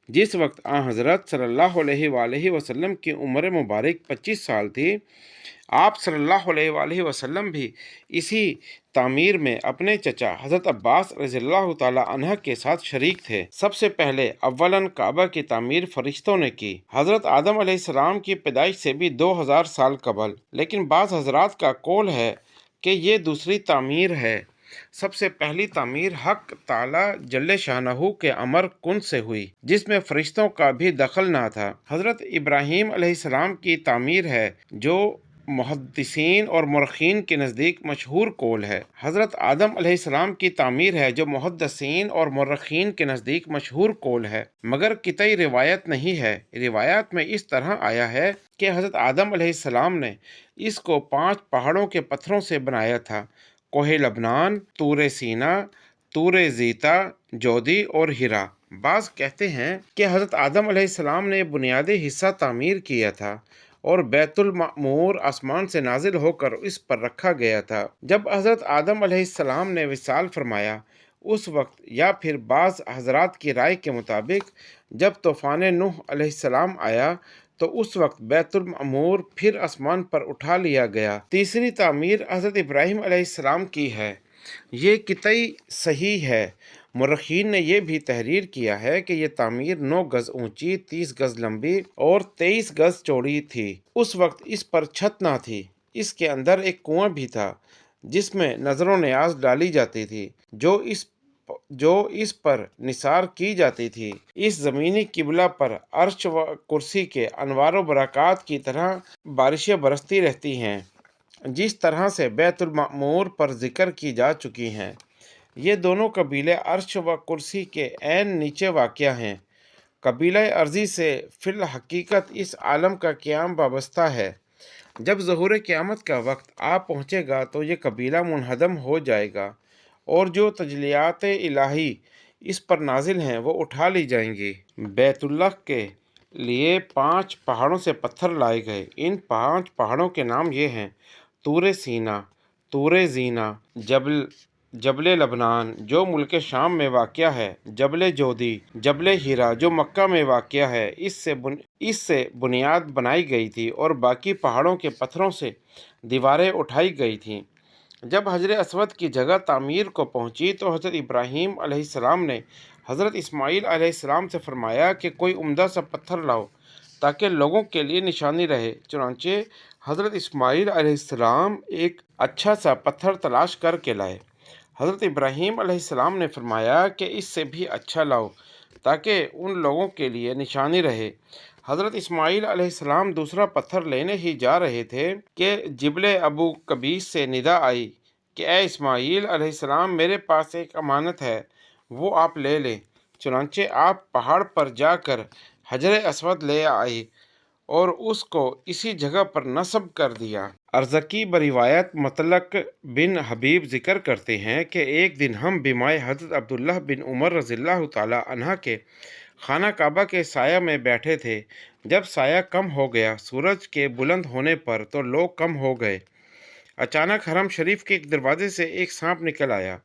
جس وقت حضرت صلی اللہ علیہ وآلہ وسلم کی عمر مبارک 25 سال تھی، آپ صلی اللہ علیہ وآلہ وسلم بھی اسی تعمیر میں اپنے چچا حضرت عباس رضی اللہ تعالی عنہ کے ساتھ شریک تھے۔ سب سے پہلے اولاً کعبہ کی تعمیر فرشتوں نے کی، حضرت آدم علیہ السلام کی پیدائش سے بھی 2000 سال قبل، لیکن بعض حضرات کا قول ہے کہ یہ دوسری تعمیر ہے۔ سب سے پہلی تعمیر حق تعالی جل شانہ کے امر کن سے ہوئی، جس میں فرشتوں کا بھی دخل نہ تھا۔ حضرت ابراہیم علیہ السلام کی تعمیر ہے جو محدثین اور مورخین کے نزدیک مشہور قول ہے۔ حضرت آدم علیہ السلام کی تعمیر ہے جو محدثین اور مورخین کے نزدیک مشہور قول ہے، مگر قطعی روایت نہیں ہے۔ روایات میں اس طرح آیا ہے کہ حضرت آدم علیہ السلام نے اس کو 5 پہاڑوں کے پتھروں سے بنایا تھا: کوہ لبنان، طور سینا، طور زیتا، جودی اور ہیرا۔ بعض کہتے ہیں کہ حضرت آدم علیہ السلام نے بنیادی حصہ تعمیر کیا تھا اور بیت المعمور آسمان سے نازل ہو کر اس پر رکھا گیا تھا۔ جب حضرت آدم علیہ السلام نے وصال فرمایا اس وقت، یا پھر بعض حضرات کی رائے کے مطابق جب طوفان نوح علیہ السلام آیا تو اس وقت بیت المعمور پھر آسمان پر اٹھا لیا گیا۔ تیسری تعمیر حضرت ابراہیم علیہ السلام کی ہے۔ یہ قطعی صحیح ہے۔ مورخین نے یہ بھی تحریر کیا ہے کہ یہ تعمیر 9 گز اونچی، 30 گز لمبی اور 23 گز چوڑی تھی۔ اس وقت اس پر چھت نہ تھی۔ اس کے اندر ایک کنواں بھی تھا جس میں نظر و نیاز ڈالی جاتی تھی، جو اس پر نثار کی جاتی تھی۔ اس زمینی قبلہ پر عرش و کرسی کے انوار و برکات کی طرح بارشیں برستی رہتی ہیں، جس طرح سے بیت المعمور پر ذکر کی جا چکی ہیں۔ یہ دونوں قبیلے عرش و کرسی کے عین نیچے واقع ہیں۔ قبیلہ ارضی سے فی الحقیقت اس عالم کا قیام وابستہ ہے۔ جب ظہور قیامت کا وقت آ پہنچے گا تو یہ قبیلہ منہدم ہو جائے گا اور جو تجلیات الہی اس پر نازل ہیں وہ اٹھا لی جائیں گی۔ بیت اللہ کے لیے 5 پہاڑوں سے پتھر لائے گئے۔ ان 5 پہاڑوں کے نام یہ ہیں: طور سینا، طور زینا، جبل لبنان جو ملک شام میں واقع ہے، جبل جودی، جبل ہیرا جو مکہ میں واقع ہے۔ اس سے بنیاد بنائی گئی تھی اور باقی پہاڑوں کے پتھروں سے دیواریں اٹھائی گئی تھیں۔ جب حجر اسود کی جگہ تعمیر کو پہنچی تو حضرت ابراہیم علیہ السلام نے حضرت اسماعیل علیہ السلام سے فرمایا کہ کوئی عمدہ سا پتھر لاؤ تاکہ لوگوں کے لیے نشانی رہے۔ چنانچہ حضرت اسماعیل علیہ السلام ایک اچھا سا پتھر تلاش کر کے لائے۔ حضرت ابراہیم علیہ السلام نے فرمایا کہ اس سے بھی اچھا لاؤ تاکہ ان لوگوں کے لیے نشانی رہے۔ حضرت اسماعیل علیہ السلام دوسرا پتھر لینے ہی جا رہے تھے کہ جبل ابو قبیس سے ندا آئی کہ اے اسماعیل علیہ السلام، میرے پاس ایک امانت ہے، وہ آپ لے لیں۔ چنانچہ آپ پہاڑ پر جا کر حجر اسود لے آئے اور اس کو اسی جگہ پر نصب کر دیا۔ ارزقی بروایت مطلق بن حبیب ذکر کرتے ہیں کہ ایک دن ہم بمائے حضرت عبداللہ بن عمر رضی اللہ تعالی عنہ کے خانہ کعبہ کے سایہ میں بیٹھے تھے۔ جب سایہ کم ہو گیا سورج کے بلند ہونے پر تو لوگ کم ہو گئے۔ اچانک حرم شریف کے ایک دروازے سے ایک سانپ نکل آیا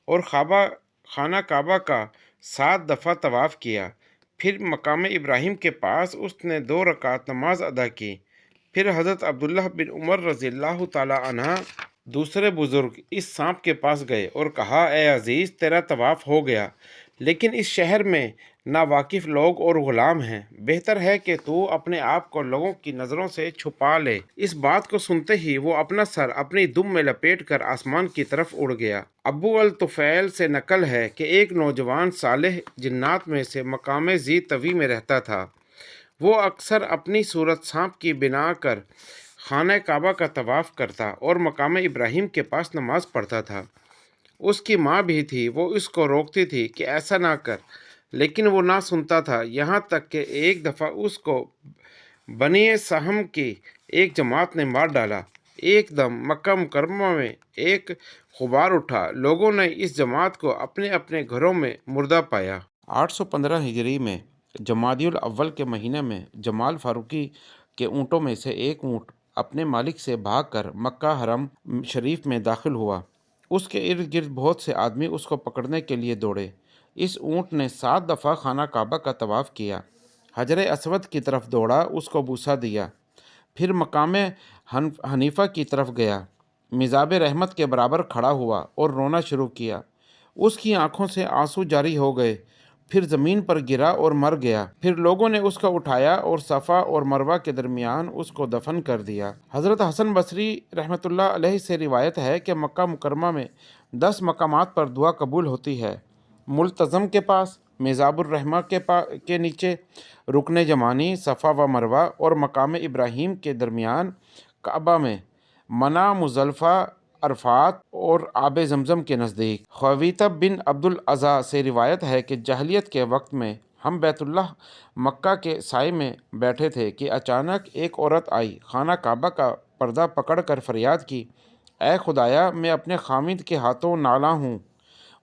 اور خانہ کعبہ کا 7 دفعہ طواف کیا۔ پھر مقام ابراہیم کے پاس اس نے 2 رکعت نماز ادا کی۔ پھر حضرت عبداللہ بن عمر رضی اللہ تعالی عنہ دوسرے بزرگ اس سانپ کے پاس گئے اور کہا: اے عزیز، تیرا طواف ہو گیا، لیکن اس شہر میں ناواقف لوگ اور غلام ہیں، بہتر ہے کہ تو اپنے آپ کو لوگوں کی نظروں سے چھپا لے۔ اس بات کو سنتے ہی وہ اپنا سر اپنی دم میں لپیٹ کر آسمان کی طرف اڑ گیا۔ ابو الطفیل سے نقل ہے کہ ایک نوجوان صالح جنات میں سے مقام ذی طوی میں رہتا تھا۔ وہ اکثر اپنی صورت سانپ کی بنا کر خانہ کعبہ کا طواف کرتا اور مقام ابراہیم کے پاس نماز پڑھتا تھا۔ اس کی ماں بھی تھی، وہ اس کو روکتی تھی کہ ایسا نہ کر، لیکن وہ نہ سنتا تھا، یہاں تک کہ ایک دفعہ اس کو بنی سہم کی ایک جماعت نے مار ڈالا۔ ایک دم مکہ مکرمہ میں ایک غبار اٹھا، لوگوں نے اس جماعت کو اپنے اپنے گھروں میں مردہ پایا۔ 815 ہجری میں جمادی الاول کے مہینے میں جمال فاروقی کے اونٹوں میں سے ایک اونٹ اپنے مالک سے بھاگ کر مکہ حرم شریف میں داخل ہوا۔ اس کے ارد گرد بہت سے آدمی اس کو پکڑنے کے لیے دوڑے۔ اس اونٹ نے 7 دفعہ خانہ کعبہ کا طواف کیا، حجر اسود کی طرف دوڑا، اس کو بوسہ دیا، پھر مقام حنیفہ کی طرف گیا، مزاب رحمت کے برابر کھڑا ہوا اور رونا شروع کیا۔ اس کی آنکھوں سے آنسو جاری ہو گئے، پھر زمین پر گرا اور مر گیا۔ پھر لوگوں نے اس کو اٹھایا اور صفا اور مروہ کے درمیان اس کو دفن کر دیا۔ حضرت حسن بصری رحمۃ اللہ علیہ سے روایت ہے کہ مکہ مکرمہ میں 10 مقامات پر دعا قبول ہوتی ہے: ملتزم کے پاس، مزاب الرحمہ کے نیچے، رکن یمانی، صفا و مروہ اور مقام ابراہیم کے درمیان، کعبہ میں، منی، مزدلفہ، عرفات اور آب زمزم کے نزدیک۔ خویطب بن عبد العزیٰ سے روایت ہے کہ جاہلیت کے وقت میں ہم بیت اللہ مکہ کے سائے میں بیٹھے تھے کہ اچانک ایک عورت آئی، خانہ کعبہ کا پردہ پکڑ کر فریاد کی: اے خدایا، میں اپنے خامد کے ہاتھوں نالاں ہوں،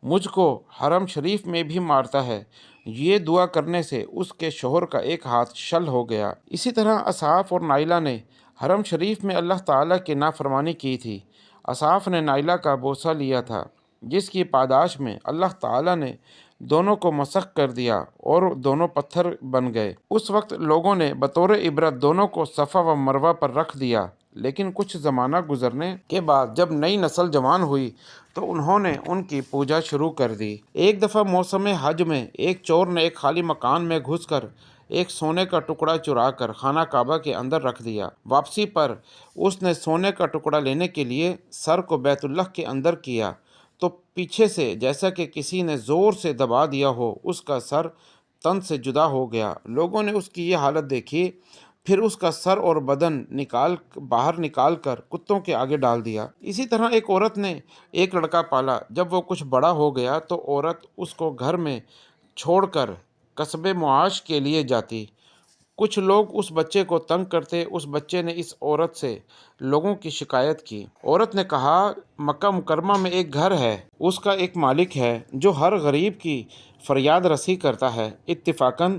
مجھ کو حرم شریف میں بھی مارتا ہے۔ یہ دعا کرنے سے اس کے شوہر کا ایک ہاتھ شل ہو گیا۔ اسی طرح اصحاف اور نائلہ نے حرم شریف میں اللہ تعالیٰ کی نافرمانی کی تھی۔ اصحاف نے نائلہ کا بوسہ لیا تھا، جس کی پاداش میں اللہ تعالیٰ نے دونوں کو مسخ کر دیا اور دونوں پتھر بن گئے۔ اس وقت لوگوں نے بطور عبرت دونوں کو صفا و مروہ پر رکھ دیا، لیکن کچھ زمانہ گزرنے کے بعد جب نئی نسل جوان ہوئی تو انہوں نے ان کی پوجا شروع کر دی۔ ایک دفعہ موسم حج میں ایک چور نے ایک خالی مکان میں گھس کر ایک سونے کا ٹکڑا چرا کر خانہ کعبہ کے اندر رکھ دیا۔ واپسی پر اس نے سونے کا ٹکڑا لینے کے لیے سر کو بیت اللہ کے اندر کیا تو پیچھے سے جیسا کہ کسی نے زور سے دبا دیا ہو، اس کا سر تن سے جدا ہو گیا۔ لوگوں نے اس کی یہ حالت دیکھی، پھر اس کا سر اور بدن باہر نکال کر کتوں کے آگے ڈال دیا۔ اسی طرح ایک عورت نے ایک لڑکا پالا۔ جب وہ کچھ بڑا ہو گیا تو عورت اس کو گھر میں چھوڑ کر کسب معاش کے لیے جاتی۔ کچھ لوگ اس بچے کو تنگ کرتے۔ اس بچے نے اس عورت سے لوگوں کی شکایت کی۔ عورت نے کہا، مکہ مکرمہ میں ایک گھر ہے، اس کا ایک مالک ہے جو ہر غریب کی فریاد رسی کرتا ہے۔ اتفاقاً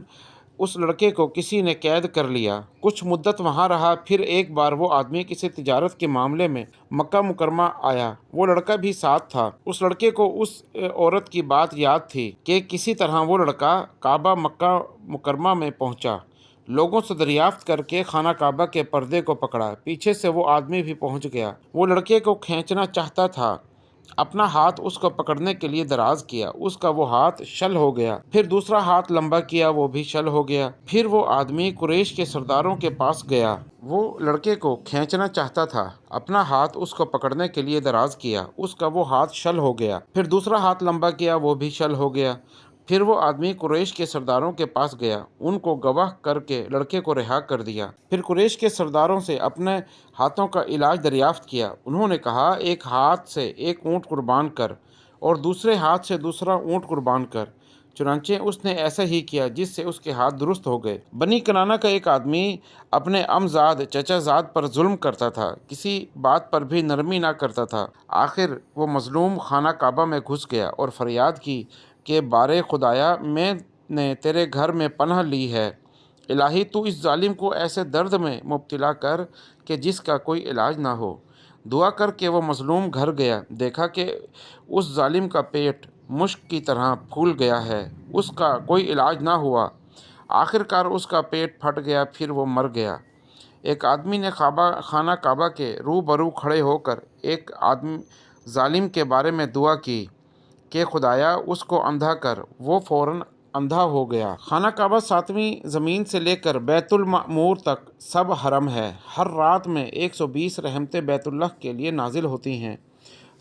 اس لڑکے کو کسی نے قید کر لیا، کچھ مدت وہاں رہا، پھر ایک بار وہ آدمی کسی تجارت کے معاملے میں مکہ مکرمہ آیا، وہ لڑکا بھی ساتھ تھا۔ اس لڑکے کو اس عورت کی بات یاد تھی کہ کسی طرح وہ لڑکا کعبہ مکہ مکرمہ میں پہنچا۔ لوگوں سے دریافت کر کے خانہ کعبہ کے پردے کو پکڑا، پیچھے سے وہ آدمی بھی پہنچ گیا۔ وہ لڑکے کو کھینچنا چاہتا تھا، اپنا ہاتھ اس کو پکڑنے کے لیے دراز کیا، اس کا وہ ہاتھ شل ہو گیا۔ پھر دوسرا ہاتھ لمبا کیا، وہ بھی شل ہو گیا۔ پھر وہ آدمی قریش کے سرداروں کے پاس گیا۔ وہ لڑکے کو کھینچنا چاہتا تھا، اپنا ہاتھ اس کو پکڑنے کے لیے دراز کیا، اس کا وہ ہاتھ شل ہو گیا۔ پھر دوسرا ہاتھ لمبا کیا، وہ بھی شل ہو گیا۔ پھر وہ آدمی قریش کے سرداروں کے پاس گیا، ان کو گواہ کر کے لڑکے کو رہا کر دیا۔ پھر قریش کے سرداروں سے اپنے ہاتھوں کا علاج دریافت کیا۔ انہوں نے کہا، ایک ہاتھ سے ایک اونٹ قربان کر اور دوسرے ہاتھ سے دوسرا اونٹ قربان کر۔ چنانچہ اس نے ایسا ہی کیا، جس سے اس کے ہاتھ درست ہو گئے۔ بنی کنانہ کا ایک آدمی اپنے عمزاد چچا زاد پر ظلم کرتا تھا، کسی بات پر بھی نرمی نہ کرتا تھا۔ آخر وہ مظلوم خانہ کعبہ میں گھس گیا اور فریاد کی کہ بارے خدایا، میں نے تیرے گھر میں پناہ لی ہے، الہی تو اس ظالم کو ایسے درد میں مبتلا کر کہ جس کا کوئی علاج نہ ہو۔ دعا کر کے وہ مظلوم گھر گیا، دیکھا کہ اس ظالم کا پیٹ مشک کی طرح پھول گیا ہے، اس کا کوئی علاج نہ ہوا۔ آخر کار اس کا پیٹ پھٹ گیا، پھر وہ مر گیا۔ ایک آدمی نے خانہ کعبہ کے روبرو کھڑے ہو کر ایک ظالم کے بارے میں دعا کی کہ خدایا اس کو اندھا کر، وہ فوراً اندھا ہو گیا۔ خانہ کعبہ 7ویں زمین سے لے کر بیت المعمور تک سب حرم ہے۔ ہر رات میں 120 رحمتیں بیت اللہ کے لیے نازل ہوتی ہیں،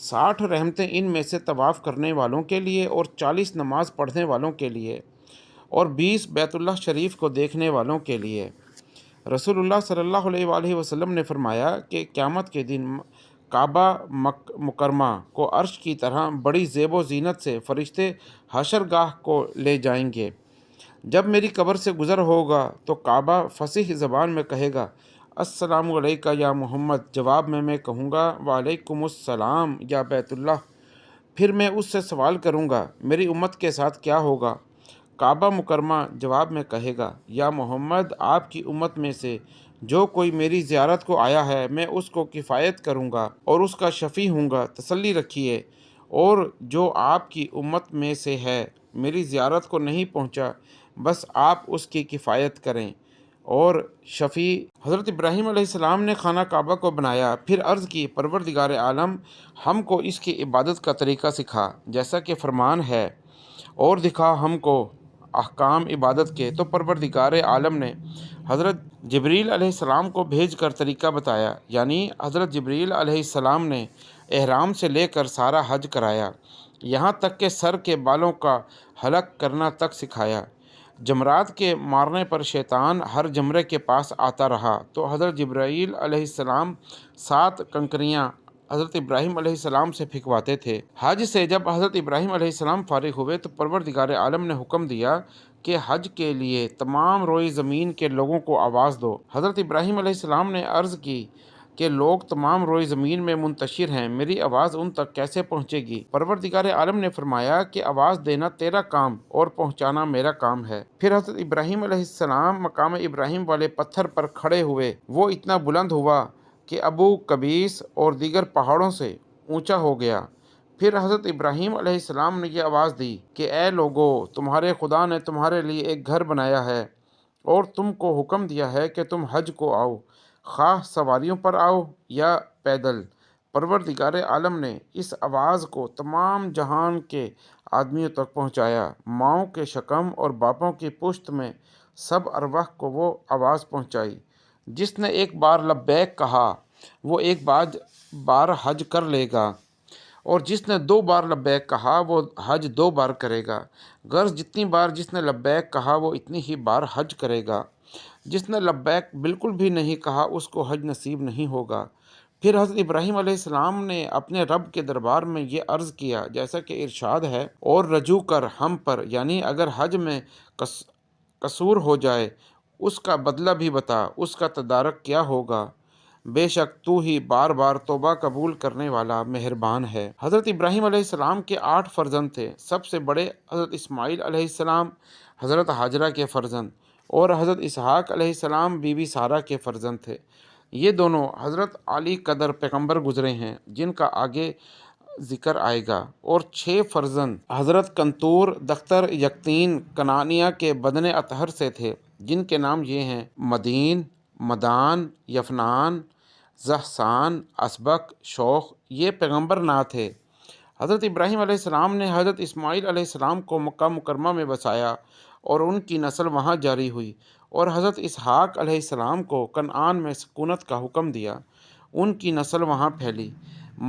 60 رحمتیں ان میں سے طواف کرنے والوں کے لیے اور 40 نماز پڑھنے والوں کے لیے اور 20 بیت اللہ شریف کو دیکھنے والوں کے لیے۔ رسول اللہ صلی اللہ علیہ وآلہ وسلم نے فرمایا کہ قیامت کے دن کعبہ مکرمہ کو عرش کی طرح بڑی زیب و زینت سے فرشتے حشر گاہ کو لے جائیں گے۔ جب میری قبر سے گزر ہوگا تو کعبہ فصیح زبان میں کہے گا، السلام علیکہ یا محمد، جواب میں کہوں گا، وعلیکم السلام یا بیت اللہ۔ پھر میں اس سے سوال کروں گا، میری امت کے ساتھ کیا ہوگا؟ کعبہ مکرمہ جواب میں کہے گا، یا محمد، آپ کی امت میں سے جو کوئی میری زیارت کو آیا ہے، میں اس کو کفایت کروں گا اور اس کا شفیع ہوں گا، تسلی رکھیے۔ اور جو آپ کی امت میں سے ہے، میری زیارت کو نہیں پہنچا، بس آپ اس کی کفایت کریں۔ اور شفیع۔ حضرت ابراہیم علیہ السلام نے خانہ کعبہ کو بنایا، پھر عرض کی پروردگار عالم ہم کو اس کی عبادت کا طریقہ سکھا جیسا کہ فرمان ہے، اور دکھا ہم کو احکام عبادت کے۔ تو پروردگار عالم نے حضرت جبریل علیہ السلام کو بھیج کر طریقہ بتایا، یعنی حضرت جبریل علیہ السلام نے احرام سے لے کر سارا حج کرایا، یہاں تک کہ سر کے بالوں کا حلق کرنا تک سکھایا۔ جمرات کے مارنے پر شیطان ہر جمرے کے پاس آتا رہا تو حضرت جبرائیل علیہ السلام 7 کنکریاں حضرت ابراہیم علیہ السلام سے پھینکواتے تھے۔ حج سے جب حضرت ابراہیم علیہ السلام فارغ ہوئے تو پروردگار عالم نے حکم دیا کہ حج کے لیے تمام روئے زمین کے لوگوں کو آواز دو۔ حضرت ابراہیم علیہ السلام نے عرض کی کہ لوگ تمام روئے زمین میں منتشر ہیں، میری آواز ان تک کیسے پہنچے گی؟ پروردگار عالم نے فرمایا کہ آواز دینا تیرا کام اور پہنچانا میرا کام ہے۔ پھر حضرت ابراہیم علیہ السلام مقام ابراہیم والے پتھر پر کھڑے ہوئے، وہ اتنا بلند ہوا کہ ابو قبیس اور دیگر پہاڑوں سے اونچا ہو گیا۔ پھر حضرت ابراہیم علیہ السلام نے یہ آواز دی کہ اے لوگو، تمہارے خدا نے تمہارے لیے ایک گھر بنایا ہے اور تم کو حکم دیا ہے کہ تم حج کو آؤ، خواہ سواریوں پر آؤ یا پیدل۔ پروردگار عالم نے اس آواز کو تمام جہان کے آدمیوں تک پہنچایا۔ ماؤں کے شکم اور باپوں کی پشت میں سب ارواح کو وہ آواز پہنچائی۔ جس نے ایک بار لبیک کہا وہ ایک بار حج کر لے گا، اور جس نے 2 بار لبیک کہا وہ حج 2 بار کرے گا۔ غرض جتنی بار جس نے لبیک کہا وہ اتنی ہی بار حج کرے گا۔ جس نے لبیک بالکل بھی نہیں کہا اس کو حج نصیب نہیں ہوگا۔ پھر حضرت ابراہیم علیہ السلام نے اپنے رب کے دربار میں یہ عرض کیا جیسا کہ ارشاد ہے، اور رجوع کر ہم پر، یعنی اگر حج میں قصور ہو جائے اس کا بدلہ بھی بتا، اس کا تدارک کیا ہوگا، بے شک تو ہی بار بار توبہ قبول کرنے والا مہربان ہے۔ حضرت ابراہیم علیہ السلام کے 8 فرزند تھے۔ سب سے بڑے حضرت اسماعیل علیہ السلام حضرت ہاجرہ کے فرزند، اور حضرت اسحاق علیہ السلام بی بی سارہ کے فرزند تھے۔ یہ دونوں حضرت علی قدر پیغمبر گزرے ہیں جن کا آگے ذکر آئے گا، اور 6 فرزند حضرت کنطور دختر یقطین کنعانیہ کے بدن اطہر سے تھے، جن کے نام یہ ہیں: مدین، مدان، یفنان، زحسان، اسبق، شوخ۔ یہ پیغمبر نہ تھے۔ حضرت ابراہیم علیہ السلام نے حضرت اسماعیل علیہ السلام کو مکہ مکرمہ میں بسایا اور ان کی نسل وہاں جاری ہوئی، اور حضرت اسحاق علیہ السلام کو کنعان میں سکونت کا حکم دیا، ان کی نسل وہاں پھیلی۔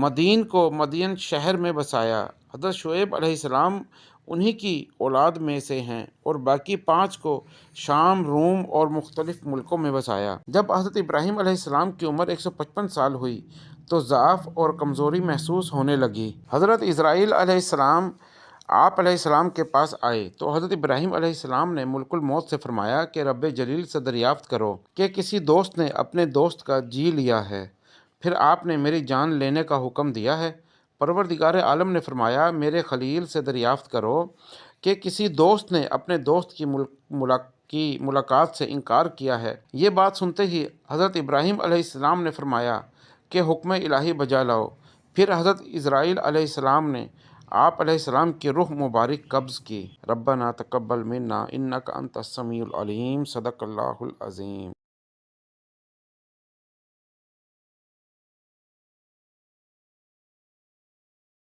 مدین کو مدین شہر میں بسایا۔ حضرت شعیب علیہ السلام انہی کی اولاد میں سے ہیں، اور باقی 5 کو شام، روم اور مختلف ملکوں میں بسایا۔ جب حضرت ابراہیم علیہ السلام کی عمر 155 سال ہوئی تو ضعف اور کمزوری محسوس ہونے لگی۔ حضرت اسرائیل علیہ السلام آپ علیہ السلام کے پاس آئے تو حضرت ابراہیم علیہ السلام نے ملک الموت سے فرمایا کہ رب جلیل سے دریافت کرو کہ کسی دوست نے اپنے دوست کا جی لیا ہے، پھر آپ نے میری جان لینے کا حکم دیا ہے؟ پروردگار عالم نے فرمایا، میرے خلیل سے دریافت کرو کہ کسی دوست نے اپنے دوست کی ملاقات سے انکار کیا ہے؟ یہ بات سنتے ہی حضرت ابراہیم علیہ السلام نے فرمایا کہ حکم الہی بجا لاؤ۔ پھر حضرت اسرائیل علیہ السلام نے آپ علیہ السلام کی روح مبارک قبض کی۔ ربنا تقبل منا انک انت السمیع العلیم، صدق اللہ العظیم۔